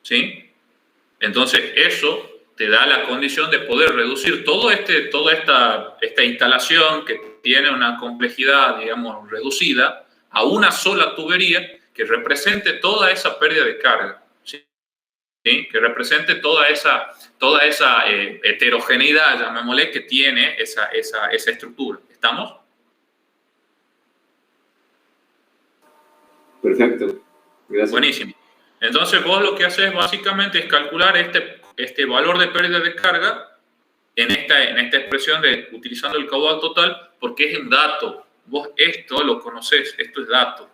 ¿sí? Entonces eso te da la condición de poder reducir toda esta instalación que tiene una complejidad, digamos, reducida a una sola tubería que represente toda esa pérdida de carga, ¿sí? Que represente toda esa heterogeneidad, llamémosle, que tiene esa estructura. ¿Estamos? Perfecto. Gracias. Buenísimo. Entonces vos lo que haces básicamente es calcular este valor de pérdida de carga en esta expresión utilizando el caudal total, porque es un dato. Vos esto lo conocés, esto es dato.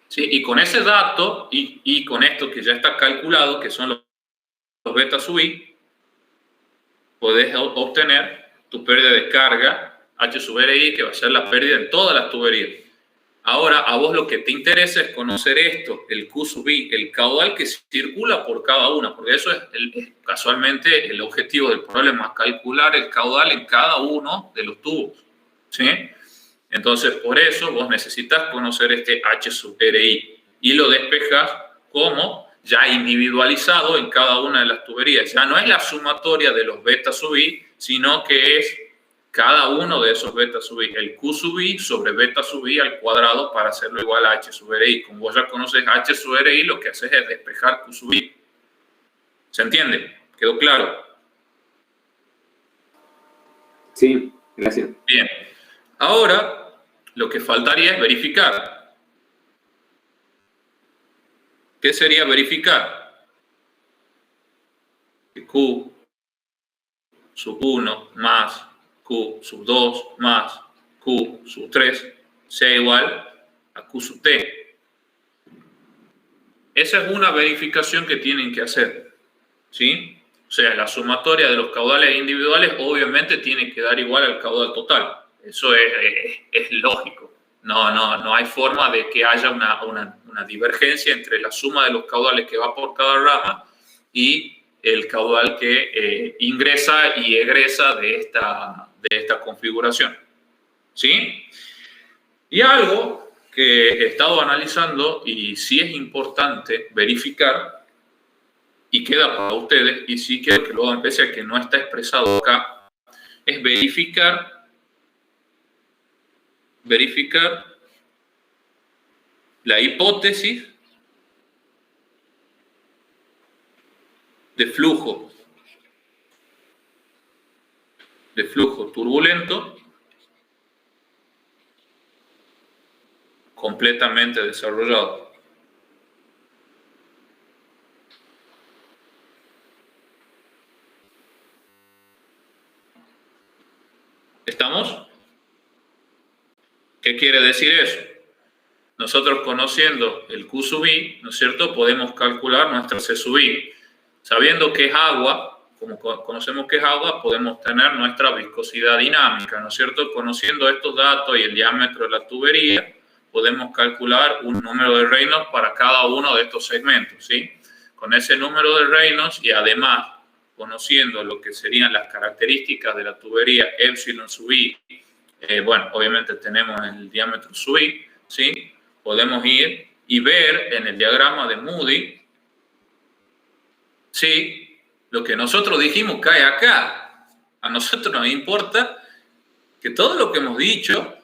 ¿Sí? Y con ese dato y con esto que ya está calculado, que son los beta sub i, podés obtener tu pérdida de carga H sub RI, que va a ser la pérdida en todas las tuberías. Ahora, a vos lo que te interesa es conocer esto, el Q sub I, el caudal que circula por cada una, porque eso es casualmente el objetivo del problema, calcular el caudal en cada uno de los tubos, ¿sí? Entonces, por eso vos necesitas conocer este H sub RI y lo despejas como ya individualizado en cada una de las tuberías. Ya no es la sumatoria de los beta sub I, sino que es cada uno de esos beta sub i, el Q sub i sobre beta sub i al cuadrado para hacerlo igual a H sub RI. Como vos ya conoces H sub RI, lo que haces es despejar Q sub i. ¿Se entiende? ¿Quedó claro? Sí, gracias. Bien. Ahora, lo que faltaría es verificar. ¿Qué sería verificar? Que Q sub 1 más Q sub 2 más Q sub 3 sea igual a Q sub T. Esa es una verificación que tienen que hacer, ¿sí? O sea, la sumatoria de los caudales individuales obviamente tiene que dar igual al caudal total. Eso es lógico. No hay forma de que haya una divergencia entre la suma de los caudales que va por cada rama y el caudal que ingresa y egresa de esta configuración, ¿sí? Y algo que he estado analizando y sí es importante verificar y queda para ustedes, y sí quiero que lo hagan pese a que no está expresado acá, es verificar la hipótesis de flujo turbulento completamente desarrollado. ¿Estamos? ¿Qué quiere decir eso? Nosotros conociendo el Q sub I, ¿no es cierto?, podemos calcular nuestra C sub I. Sabiendo que es agua, como conocemos que es agua, podemos tener nuestra viscosidad dinámica, ¿no es cierto? Conociendo estos datos y el diámetro de la tubería, podemos calcular un número de Reynolds para cada uno de estos segmentos, ¿sí? Con ese número de Reynolds y además conociendo lo que serían las características de la tubería epsilon sub I, bueno, obviamente tenemos el diámetro sub I, ¿sí? Podemos ir y ver en el diagrama de Moody, ¿sí?, lo que nosotros dijimos cae acá. A nosotros nos importa que todo lo que hemos dicho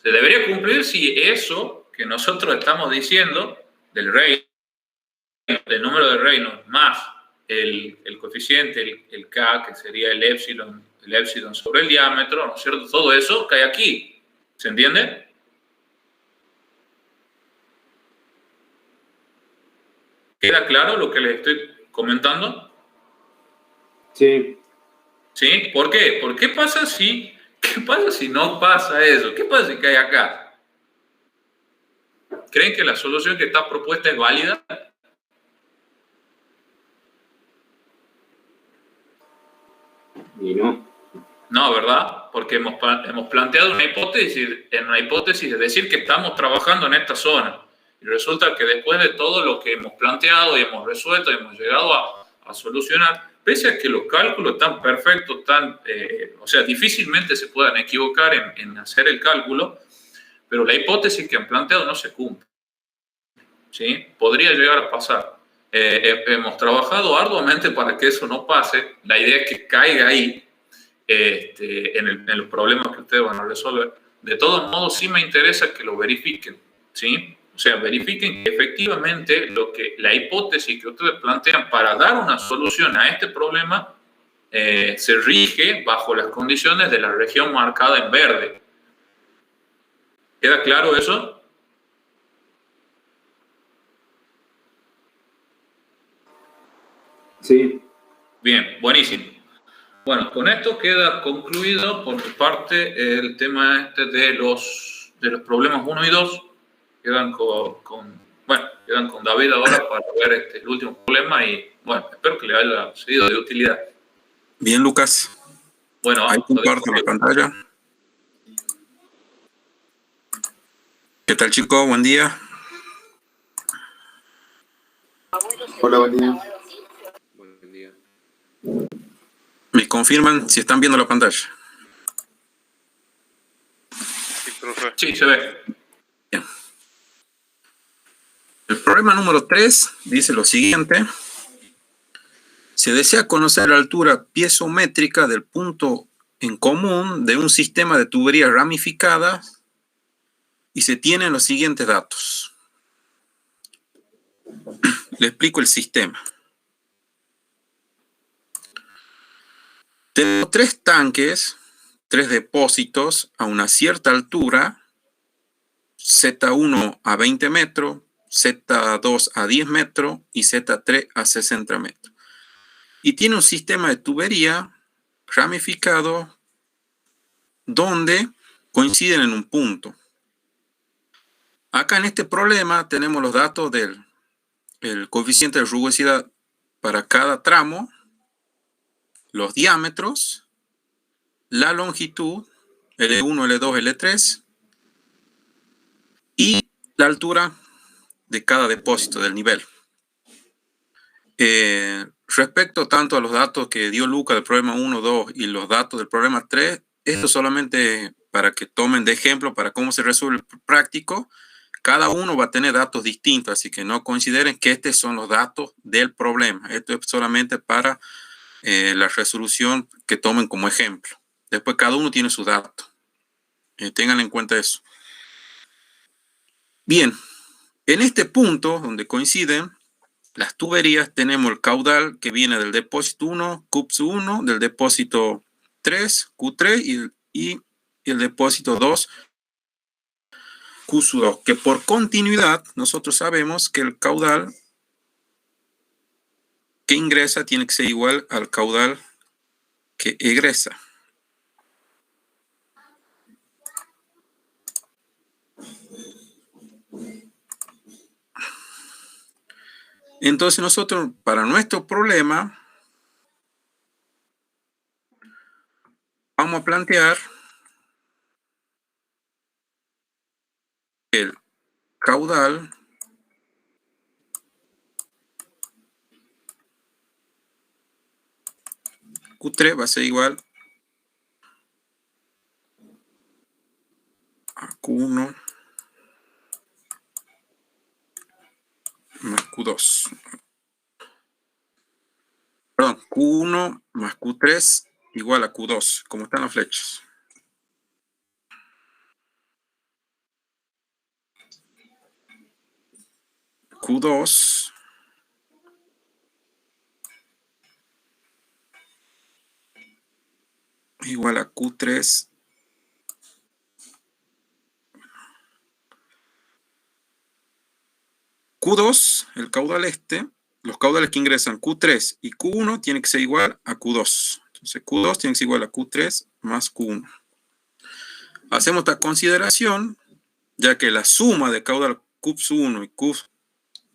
se debería cumplir si eso que nosotros estamos diciendo del Reynolds, del número de Reynolds más el coeficiente, el K, que sería el epsilon sobre el diámetro, ¿no es cierto? Todo eso cae aquí. ¿Se entiende? ¿Queda claro lo que les estoy comentando? Sí. ¿Sí? ¿Por qué? ¿Por qué pasa si no pasa eso? ¿Qué pasa si cae acá? ¿Creen que la solución que está propuesta es válida? Y no. No, ¿verdad? Porque hemos planteado una hipótesis de decir que estamos trabajando en esta zona. Y resulta que después de todo lo que hemos planteado y hemos resuelto y hemos llegado a solucionar, pese a que los cálculos están perfectos, o sea, difícilmente se puedan equivocar en hacer el cálculo, pero la hipótesis que han planteado no se cumple, ¿sí? Podría llegar a pasar. Hemos trabajado arduamente para que eso no pase. La idea es que caiga ahí en los problemas que ustedes van a resolver. De todos modos, sí me interesa que lo verifiquen, ¿sí? O sea, verifiquen que efectivamente la hipótesis que ustedes plantean para dar una solución a este problema se rige bajo las condiciones de la región marcada en verde. ¿Queda claro eso? Sí. Bien, buenísimo. Bueno, con esto queda concluido por mi parte el tema de los problemas 1 y 2. Quedan con David ahora para ver el último problema y, bueno, espero que le haya sido de utilidad. Bien, Lucas. Bueno, ahí comparto la pantalla. ¿Qué tal, chicos? Buen día. Hola, buen día. Buen día. ¿Me confirman si están viendo la pantalla? Sí, profe. Sí, se ve. Bien. El problema número 3 dice lo siguiente. Se desea conocer la altura piezométrica del punto en común de un sistema de tuberías ramificadas y se tienen los siguientes datos. Le explico el sistema. Tenemos 3 tanques, 3 depósitos a una cierta altura, Z1 a 20 metros, Z2 a 10 metros y Z3 a 60 metros. Y tiene un sistema de tubería ramificado donde coinciden en un punto. Acá en este problema tenemos los datos del coeficiente de rugosidad para cada tramo, los diámetros, la longitud, L1, L2, L3 y la altura de cada depósito del nivel. Respecto tanto a los datos que dio Luca del problema 1, 2 y los datos del problema 3, esto solamente para que tomen de ejemplo para cómo se resuelve el práctico. Cada uno va a tener datos distintos, así que no consideren que estos son los datos del problema. Esto es solamente para la resolución que tomen como ejemplo. Después cada uno tiene su dato. Tengan en cuenta eso. Bien, en este punto donde coinciden las tuberías, tenemos el caudal que viene del depósito 1, Q1, del depósito 3, Q3 y el depósito 2, Q2, que por continuidad nosotros sabemos que el caudal que ingresa tiene que ser igual al caudal que egresa. Entonces nosotros, para nuestro problema, vamos a plantear el caudal Q3 va a ser igual a Q1 más Q2. Perdón, Q1 más Q3 igual a Q2, como están las flechas. Q2 igual a Q3 Q2, el caudal los caudales que ingresan Q3 y Q1 tienen que ser igual a Q2. Entonces Q2 tiene que ser igual a Q3 más Q1. Hacemos esta consideración, ya que la suma de caudal Q1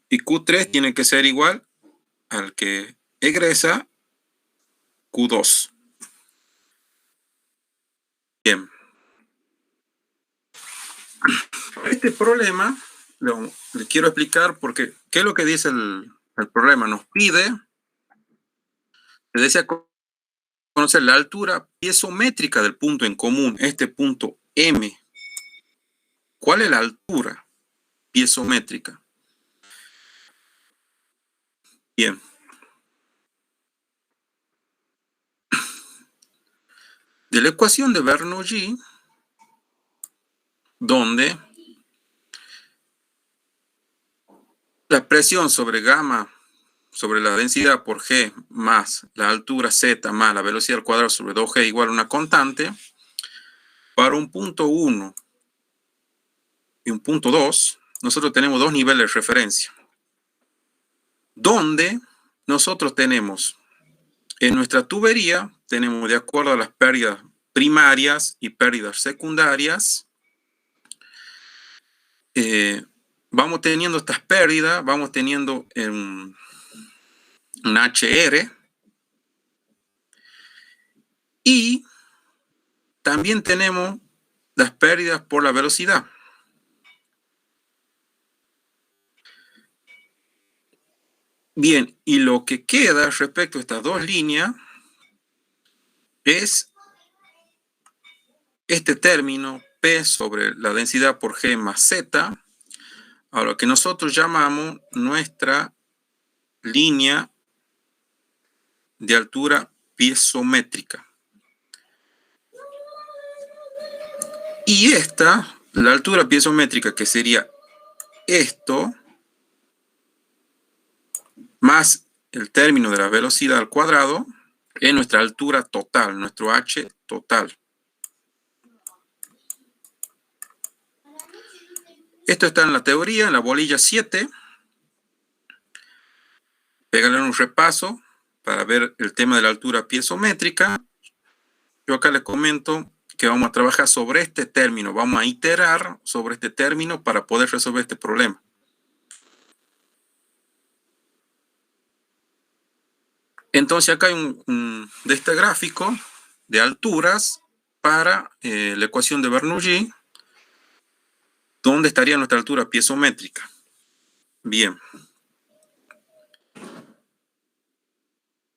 y Q3 tiene que ser igual al que egresa Q2. Bien. Este problema le quiero explicar porque qué es lo que dice el problema. Nos pide, le desea conocer la altura piezométrica del punto en común, este punto M. ¿Cuál es la altura piezométrica? Bien. De la ecuación de Bernoulli, donde la presión sobre gamma sobre la densidad por G más la altura Z más la velocidad al cuadrado sobre 2G igual a una constante, para un punto 1 y un punto 2, nosotros tenemos dos niveles de referencia, donde nosotros tenemos, en nuestra tubería, tenemos de acuerdo a las pérdidas primarias y pérdidas secundarias, vamos teniendo estas pérdidas, vamos teniendo un HR, y también tenemos las pérdidas por la velocidad. Bien, y lo que queda respecto a estas dos líneas es este término P sobre la densidad por G más Z, a lo que nosotros llamamos nuestra línea de altura piezométrica. Y esta, la altura piezométrica, que sería esto, más el término de la velocidad al cuadrado, es nuestra altura total, nuestro H total. Esto está en la teoría, en la bolilla 7. Pégale un repaso para ver el tema de la altura piezométrica. Yo acá les comento que vamos a trabajar sobre este término, vamos a iterar sobre este término para poder resolver este problema. Entonces acá hay de este gráfico de alturas para la ecuación de Bernoulli, donde estaría nuestra altura piezométrica. Bien.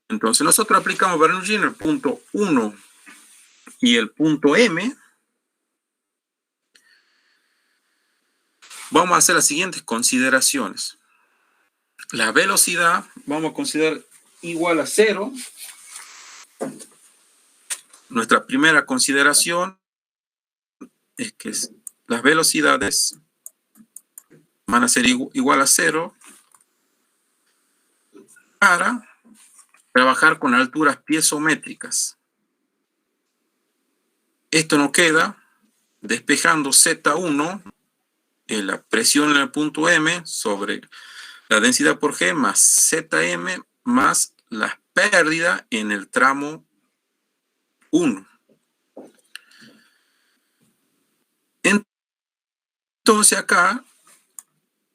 Entonces nosotros aplicamos Bernoulli en el punto 1 y el punto M. Vamos a hacer las siguientes consideraciones. La velocidad vamos a considerar igual a 0. Nuestra primera consideración es que las velocidades van a ser igual a 0 para trabajar con alturas piezométricas. Esto nos queda despejando Z1, la presión en el punto M sobre la densidad por G más ZM más las pérdidas en el tramo 1. Entonces acá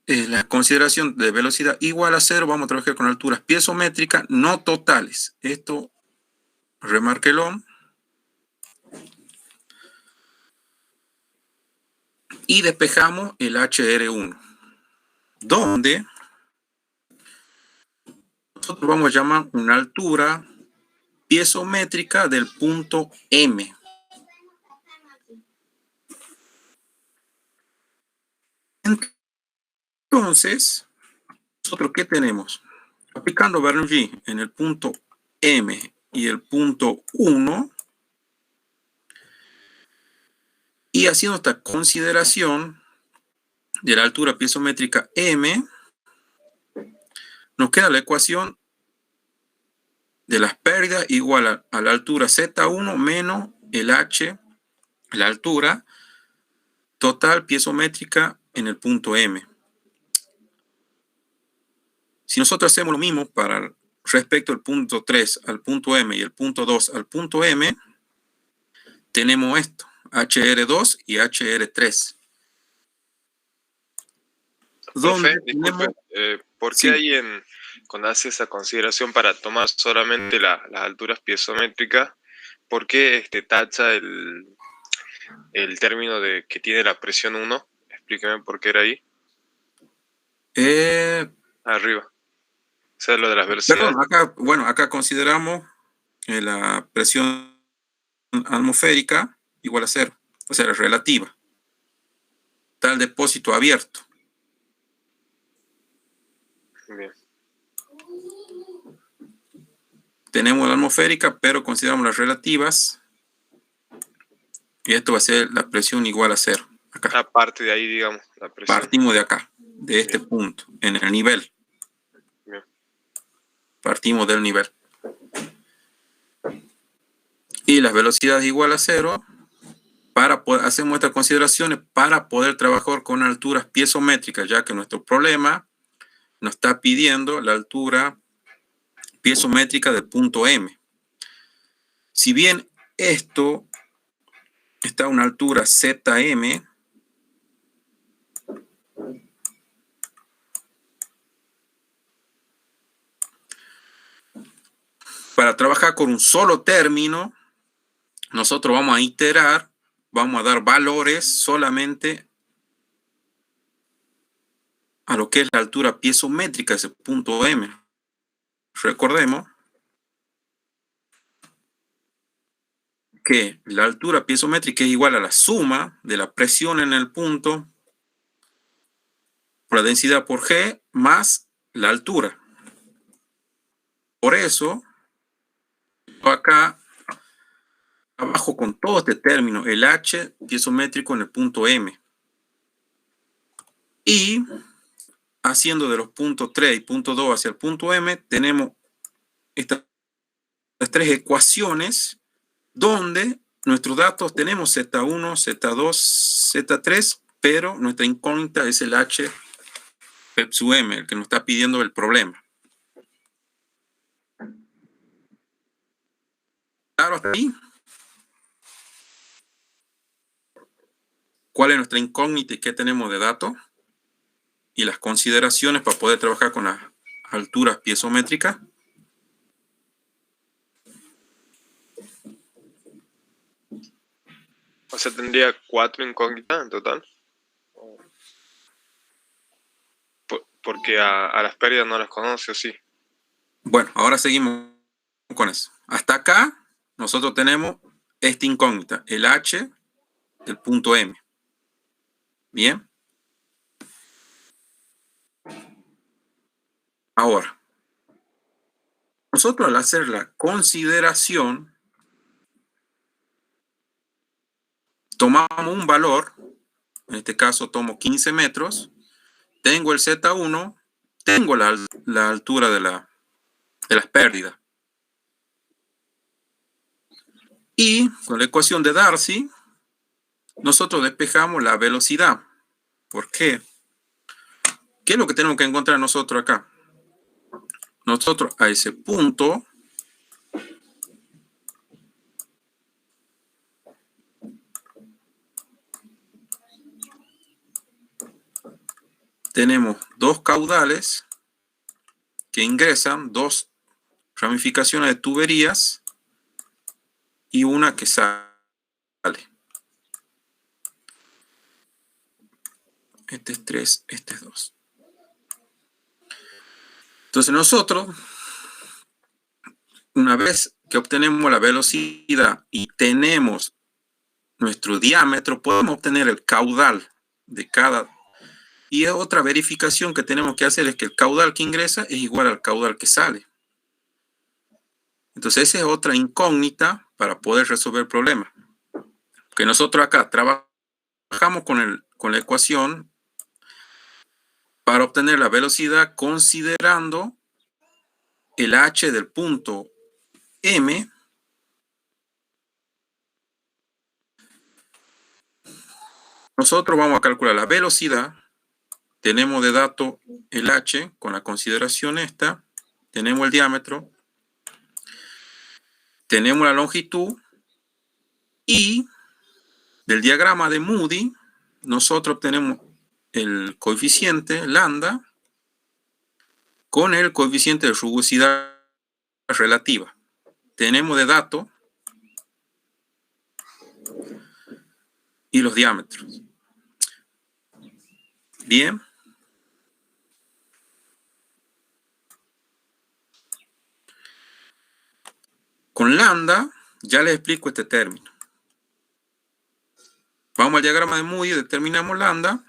la consideración de velocidad igual a 0, vamos a trabajar con alturas piezométricas no totales. Esto, remárquelo. Y despejamos el HR1, donde nosotros vamos a llamar una altura piezométrica del punto M. Entonces, nosotros ¿qué tenemos? Aplicando Bernoulli en el punto M y el punto 1 y haciendo esta consideración de la altura piezométrica M, nos queda la ecuación de las pérdidas igual a la altura Z1 menos el H, la altura total piezométrica en el punto M. Si nosotros hacemos lo mismo para respecto al punto 3 al punto M y el punto 2 al punto M, tenemos esto, HR2 y HR3. Profe, disculpe, ¿por qué ahí cuando hace esa consideración para tomar solamente las alturas piezométricas, por qué tacha el término de que tiene la presión 1? Explíqueme por qué era ahí. Arriba. O sea, lo de las velocidades. Perdón, acá consideramos la presión atmosférica igual a 0, o sea, relativa. Está el depósito abierto. Bien. Tenemos la atmosférica, pero consideramos las relativas. Y esto va a ser la presión igual a 0. Acá. Aparte de ahí, digamos, la presión. Partimos de acá, de este punto, en el nivel. Bien. Partimos del nivel. Y las velocidades igual a 0. Para poder hacer nuestras consideraciones para poder trabajar con alturas piezométricas, ya que nuestro problema nos está pidiendo la altura piezométrica del punto M. Si bien esto está a una altura ZM, para trabajar con un solo término, nosotros vamos a iterar, vamos a dar valores solamente a lo que es la altura piezométrica de ese punto M. Recordemos que la altura piezométrica es igual a la suma de la presión en el punto por la densidad por G más la altura. Por eso, acá abajo con todo este término, el H piezométrico en el punto M. Y haciendo de los puntos 3 y punto 2 hacia el punto M, tenemos estas tres ecuaciones donde nuestros datos tenemos Z1, Z2, Z3, pero nuestra incógnita es el H Pepsu M, el que nos está pidiendo el problema. ¿Claro hasta ahí? ¿Cuál es nuestra incógnita y qué tenemos de datos? Y las consideraciones para poder trabajar con las alturas piezométricas. O sea, tendría 4 incógnitas en total. Porque a las pérdidas no las conoce, ¿o sí? Bueno, ahora seguimos con eso. Hasta acá, nosotros tenemos esta incógnita, el H del punto M. Bien. Ahora, nosotros al hacer la consideración, tomamos un valor, en este caso tomo 15 metros, tengo el Z1, tengo la altura de las pérdidas. Y con la ecuación de Darcy, nosotros despejamos la velocidad. ¿Por qué? ¿Qué es lo que tenemos que encontrar nosotros acá? Nosotros a ese punto tenemos dos caudales que ingresan, dos ramificaciones de tuberías y una que sale. Este es 3, este es 2. Entonces nosotros, una vez que obtenemos la velocidad y tenemos nuestro diámetro, podemos obtener el caudal de cada. Y otra verificación que tenemos que hacer es que el caudal que ingresa es igual al caudal que sale. Entonces esa es otra incógnita para poder resolver el problema. Que nosotros acá trabajamos con la ecuación para obtener la velocidad considerando el h del punto M nosotros vamos a calcular la velocidad. Tenemos de dato el h con la consideración esta. Tenemos el diámetro. Tenemos la longitud. Y del diagrama de Moody nosotros obtenemos el coeficiente lambda con el coeficiente de rugosidad relativa. Tenemos de dato y los diámetros. Bien. Con lambda ya les explico este término. Vamos al diagrama de Moody, determinamos lambda.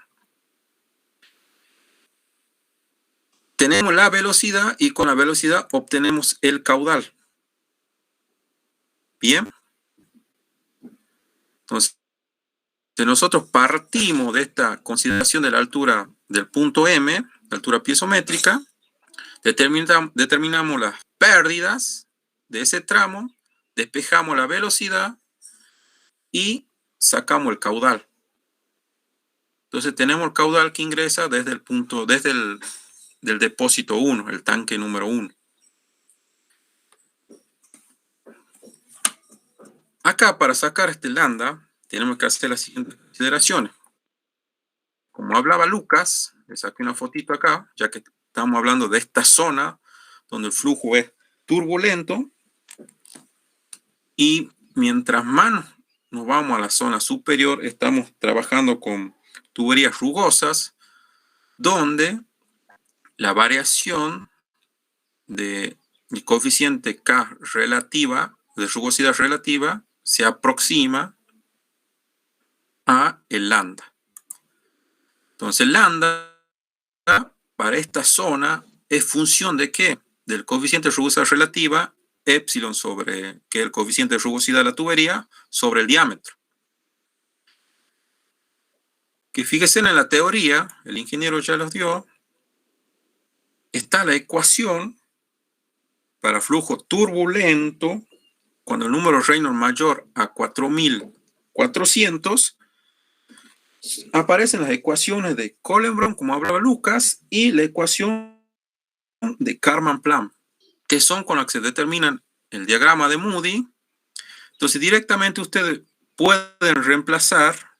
Tenemos la velocidad y con la velocidad obtenemos el caudal. Bien. Entonces, nosotros partimos de esta consideración de la altura del punto M, la altura piezométrica, determinamos las pérdidas de ese tramo, despejamos la velocidad y sacamos el caudal. Entonces tenemos el caudal que ingresa desde el punto, del depósito 1, el tanque número 1. Acá para sacar este lambda tenemos que hacer las siguientes consideraciones. Como hablaba Lucas, le saqué una fotito acá, ya que estamos hablando de esta zona donde el flujo es turbulento. Y mientras más nos vamos a la zona superior, estamos trabajando con tuberías rugosas, donde la variación del coeficiente K relativa, de rugosidad relativa, se aproxima a el lambda. Entonces, lambda para esta zona es función de ¿qué? Del coeficiente de rugosidad relativa, epsilon sobre, que es el coeficiente de rugosidad de la tubería, sobre el diámetro. Que fíjense en la teoría, el ingeniero ya los dio, está la ecuación para flujo turbulento cuando el número Reynolds mayor a 4400, aparecen las ecuaciones de Collenbrunn, como hablaba Lucas, y la ecuación de Karman-Plan, que son con las que se determinan el diagrama de Moody. Entonces directamente ustedes pueden reemplazar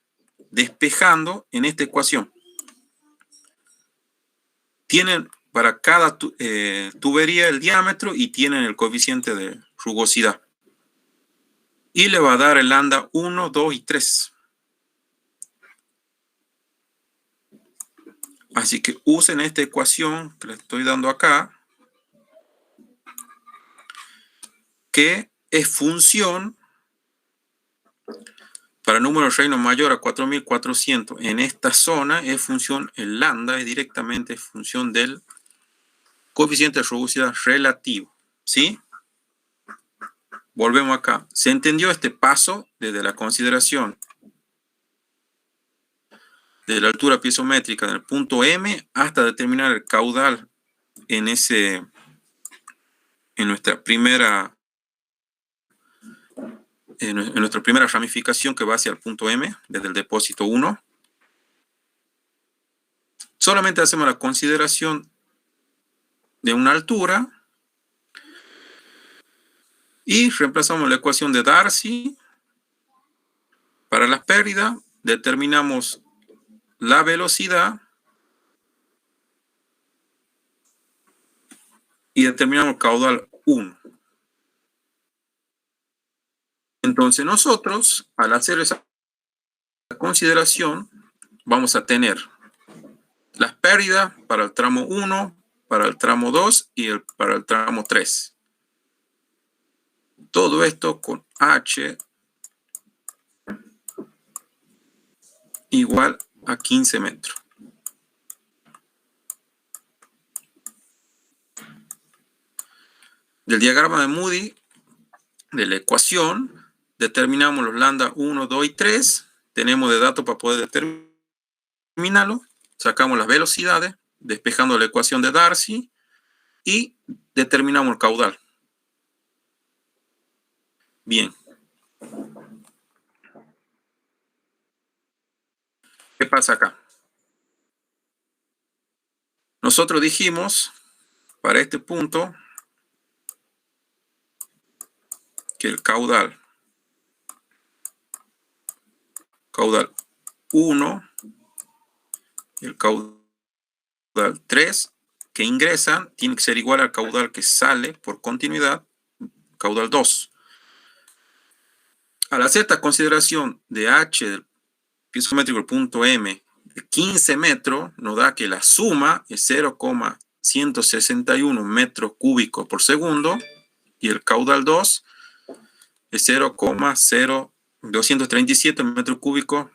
despejando en esta ecuación. Tienen para cada tubería el diámetro y tienen el coeficiente de rugosidad. Y le va a dar el lambda 1, 2 y 3. Así que usen esta ecuación que les estoy dando acá, que es función para número Reynolds mayor a 4400 en esta zona, es función, el lambda es directamente función del coeficiente de rugosidad relativo. ¿Sí? Volvemos acá. ¿Se entendió este paso desde la consideración de la altura piezométrica del punto M hasta determinar el caudal en nuestra primera ramificación que va hacia el punto M desde el depósito 1? Solamente hacemos la consideración de una altura y reemplazamos la ecuación de Darcy para las pérdidas, determinamos la velocidad y determinamos el caudal 1. Entonces nosotros, al hacer esa consideración, vamos a tener las pérdidas para el tramo 1, para el tramo 2 y para el tramo 3. Todo esto con H igual a 15 metros. Del diagrama de Moody, de la ecuación, determinamos los lambda 1, 2 y 3. Tenemos de datos para poder determinarlo. Sacamos las velocidades, despejando la ecuación de Darcy y determinamos el caudal. Bien. ¿Qué pasa acá? Nosotros dijimos, para este punto, que el caudal 1 y el caudal 3 que ingresan tiene que ser igual al caudal que sale por continuidad, caudal 2. Al hacer esta consideración de H del piso métrico del punto M de 15 metros, nos da que la suma es 0,161 metros cúbicos por segundo y el caudal 2 es 0,0237 metros cúbicos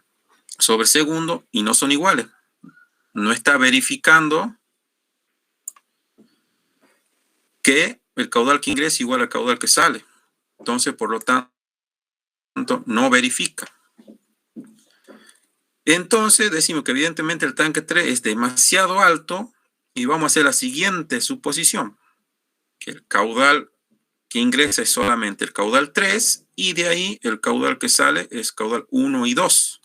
sobre segundo y no son iguales. No está verificando que el caudal que ingresa es igual al caudal que sale. Entonces, por lo tanto, no verifica. Entonces, decimos que evidentemente el tanque 3 es demasiado alto y vamos a hacer la siguiente suposición. Que el caudal que ingresa es solamente el caudal 3 y de ahí el caudal que sale es caudal 1 y 2.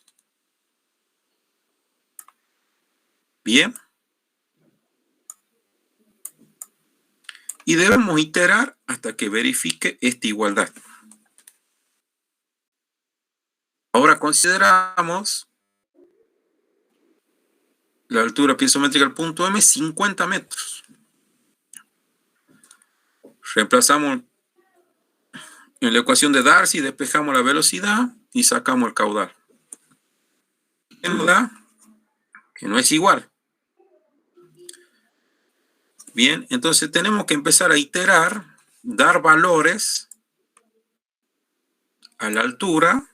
Bien. Y debemos iterar hasta que verifique esta igualdad. Ahora consideramos la altura piezométrica del punto M, 50 metros. Reemplazamos en la ecuación de Darcy, despejamos la velocidad y sacamos el caudal. ¿Verdad? Que no es igual. Bien, entonces tenemos que empezar a iterar, dar valores a la altura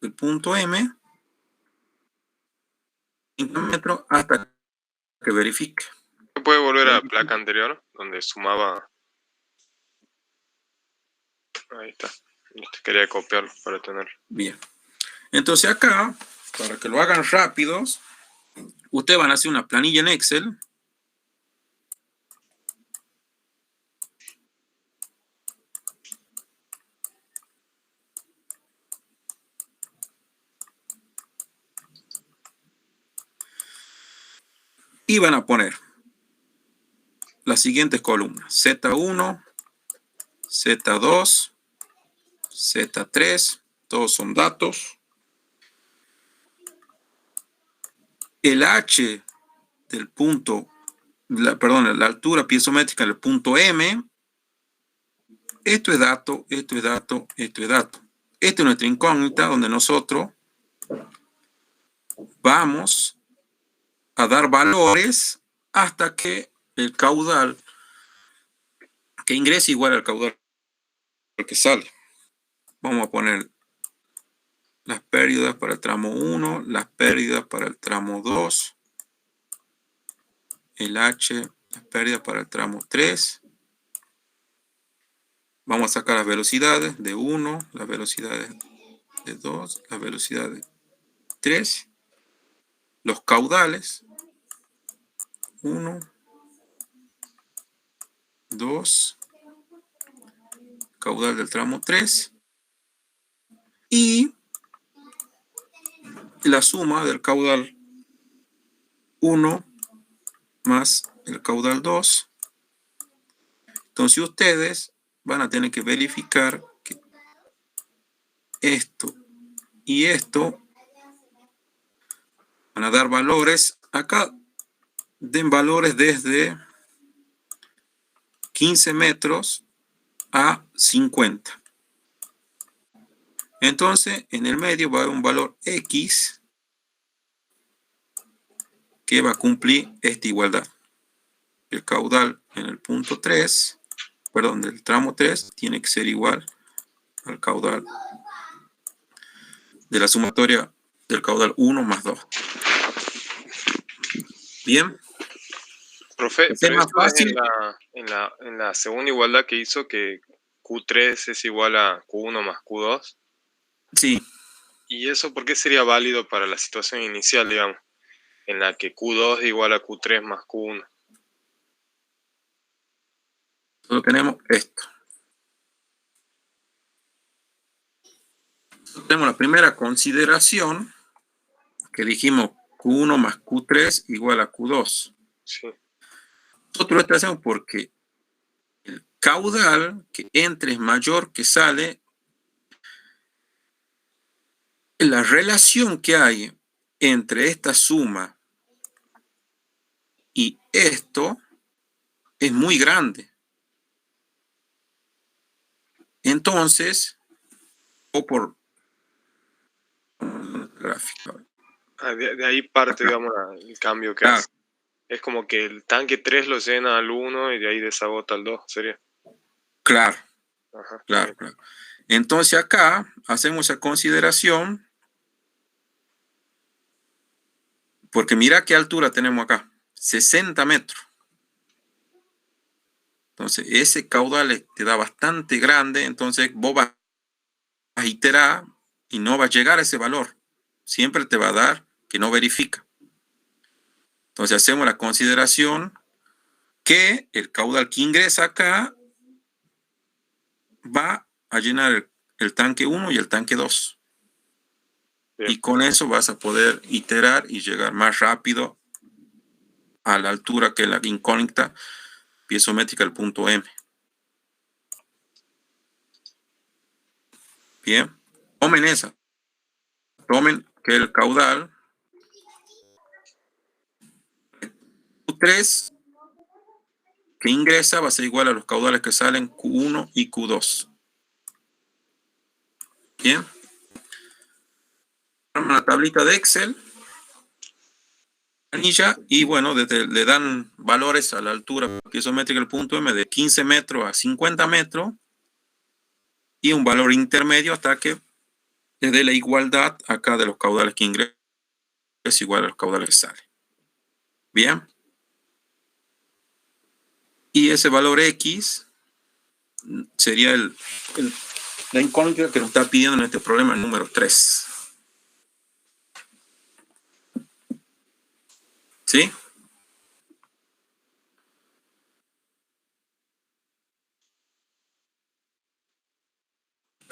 del punto M, 5 metros, hasta que verifique. ¿Puede volver a la placa anterior, donde sumaba? Ahí está. Quería copiarlo para tenerlo. Bien. Entonces acá, para que lo hagan rápidos, ustedes van a hacer una planilla en Excel. Y van a poner las siguientes columnas: Z1, Z2, Z3, todos son datos. El H del punto, la altura piezométrica del punto M, esto es dato, esto es dato, esto es dato. Esta es nuestra incógnita donde nosotros vamos a dar valores hasta que el caudal que ingresa igual al caudal que sale. Vamos a poner las pérdidas para el tramo 1, las pérdidas para el tramo 2, el H, las pérdidas para el tramo 3. Vamos a sacar las velocidades de 1, las velocidades de 2, las velocidades de 3, los caudales, 1, 2, caudal del tramo 3 y la suma del caudal 1 más el caudal 2. Entonces ustedes van a tener que verificar que esto y esto van a dar valores. Acá den valores desde 15 metros a 50. Entonces, en el medio va a haber un valor X que va a cumplir esta igualdad. El caudal en el punto 3, perdón, del tramo 3, tiene que ser igual al caudal de la sumatoria del caudal 1 más 2. Bien. Profe, Es pero más esto es fácil. en la segunda igualdad que hizo que Q3 es igual a Q1 más Q2. Sí. ¿Y eso por qué sería válido para la situación inicial, digamos, en la que Q2 es igual a Q3 más Q1? Solo tenemos esto. Tenemos la primera consideración que dijimos Q1 más Q3 igual a Q2. Sí. Nosotros esto hacemos porque el caudal que entra es mayor que sale. La relación que hay entre esta suma y esto es muy grande. Entonces, o por gráfico. De ahí parte, digamos, el cambio que hace. Es como que el tanque 3 lo llena al 1 y de ahí desagota al 2, ¿sería? Claro. Ajá. Claro. Entonces acá hacemos esa consideración porque mira qué altura tenemos acá, 60 metros. Entonces ese caudal te da bastante grande, entonces vos vas a iterar y no va a llegar a ese valor. Siempre te va a dar que no verifica. Entonces hacemos la consideración que el caudal que ingresa acá va a llenar el tanque 1 y el tanque 2. Bien. Y con eso vas a poder iterar y llegar más rápido a la altura que la incógnita piezométrica del punto M. Bien. Tomen esa. Tomen que el caudal Q3 que ingresa va a ser igual a los caudales que salen Q1 y Q2. Bien. Una tablita de Excel. Y bueno, le dan valores a la altura piezométrica del punto M de 15 metros a 50 metros y un valor intermedio hasta que le dé la igualdad acá de los caudales que ingresan es igual a los caudales que salen. Bien. Y ese valor X sería la incógnita que nos está pidiendo en este problema número 3. ¿Sí?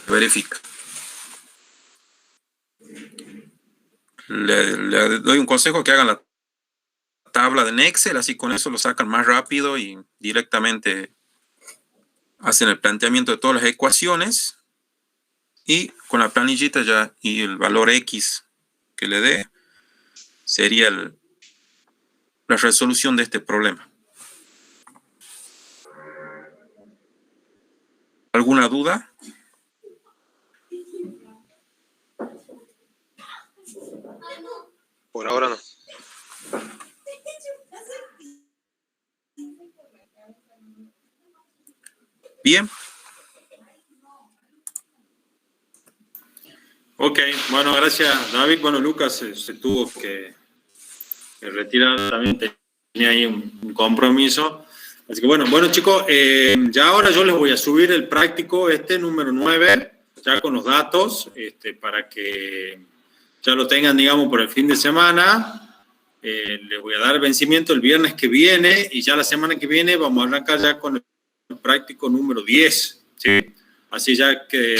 Verifica. Le doy un consejo que hagan la tabla de Excel, así con eso lo sacan más rápido y directamente hacen el planteamiento de todas las ecuaciones y con la planillita ya y el valor X que le dé sería la resolución de este problema. ¿Alguna duda? Por ahora no. Bien. Ok, bueno, gracias David. Bueno, Lucas se tuvo que retirar también, tenía ahí un compromiso. Así que bueno chicos, ya ahora yo les voy a subir el práctico número 9, ya con los datos, para que ya lo tengan, digamos, por el fin de semana. Les voy a dar vencimiento el viernes que viene y ya la semana que viene vamos a arrancar ya con el práctico número 10, ¿sí? Así ya que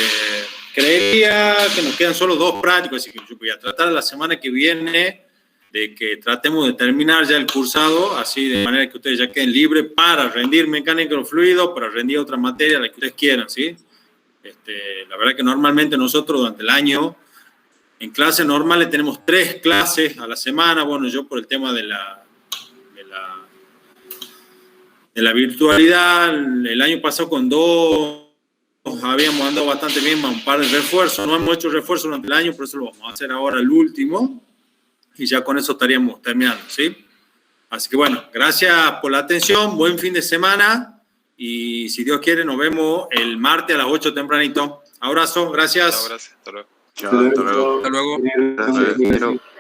creería que nos quedan solo 2 prácticos, así que yo voy a tratar la semana que viene de que tratemos de terminar ya el cursado, así de manera que ustedes ya queden libres para rendir mecánica de los fluidos, para rendir otra materia, la que ustedes quieran, ¿sí? La verdad que normalmente nosotros durante el año, en clases normales tenemos 3 clases a la semana. Bueno, yo por el tema de la virtualidad. El año pasado con 2 habíamos andado bastante bien, un par de refuerzos. No hemos hecho refuerzos durante el año, por eso lo vamos a hacer ahora el último. Y ya con eso estaríamos terminando, ¿sí? Así que bueno, gracias por la atención, buen fin de semana. Y si Dios quiere, nos vemos el martes a las 8 tempranito. Abrazo, gracias. Gracias, hasta luego. Chao, hasta luego. Hasta luego. Gracias.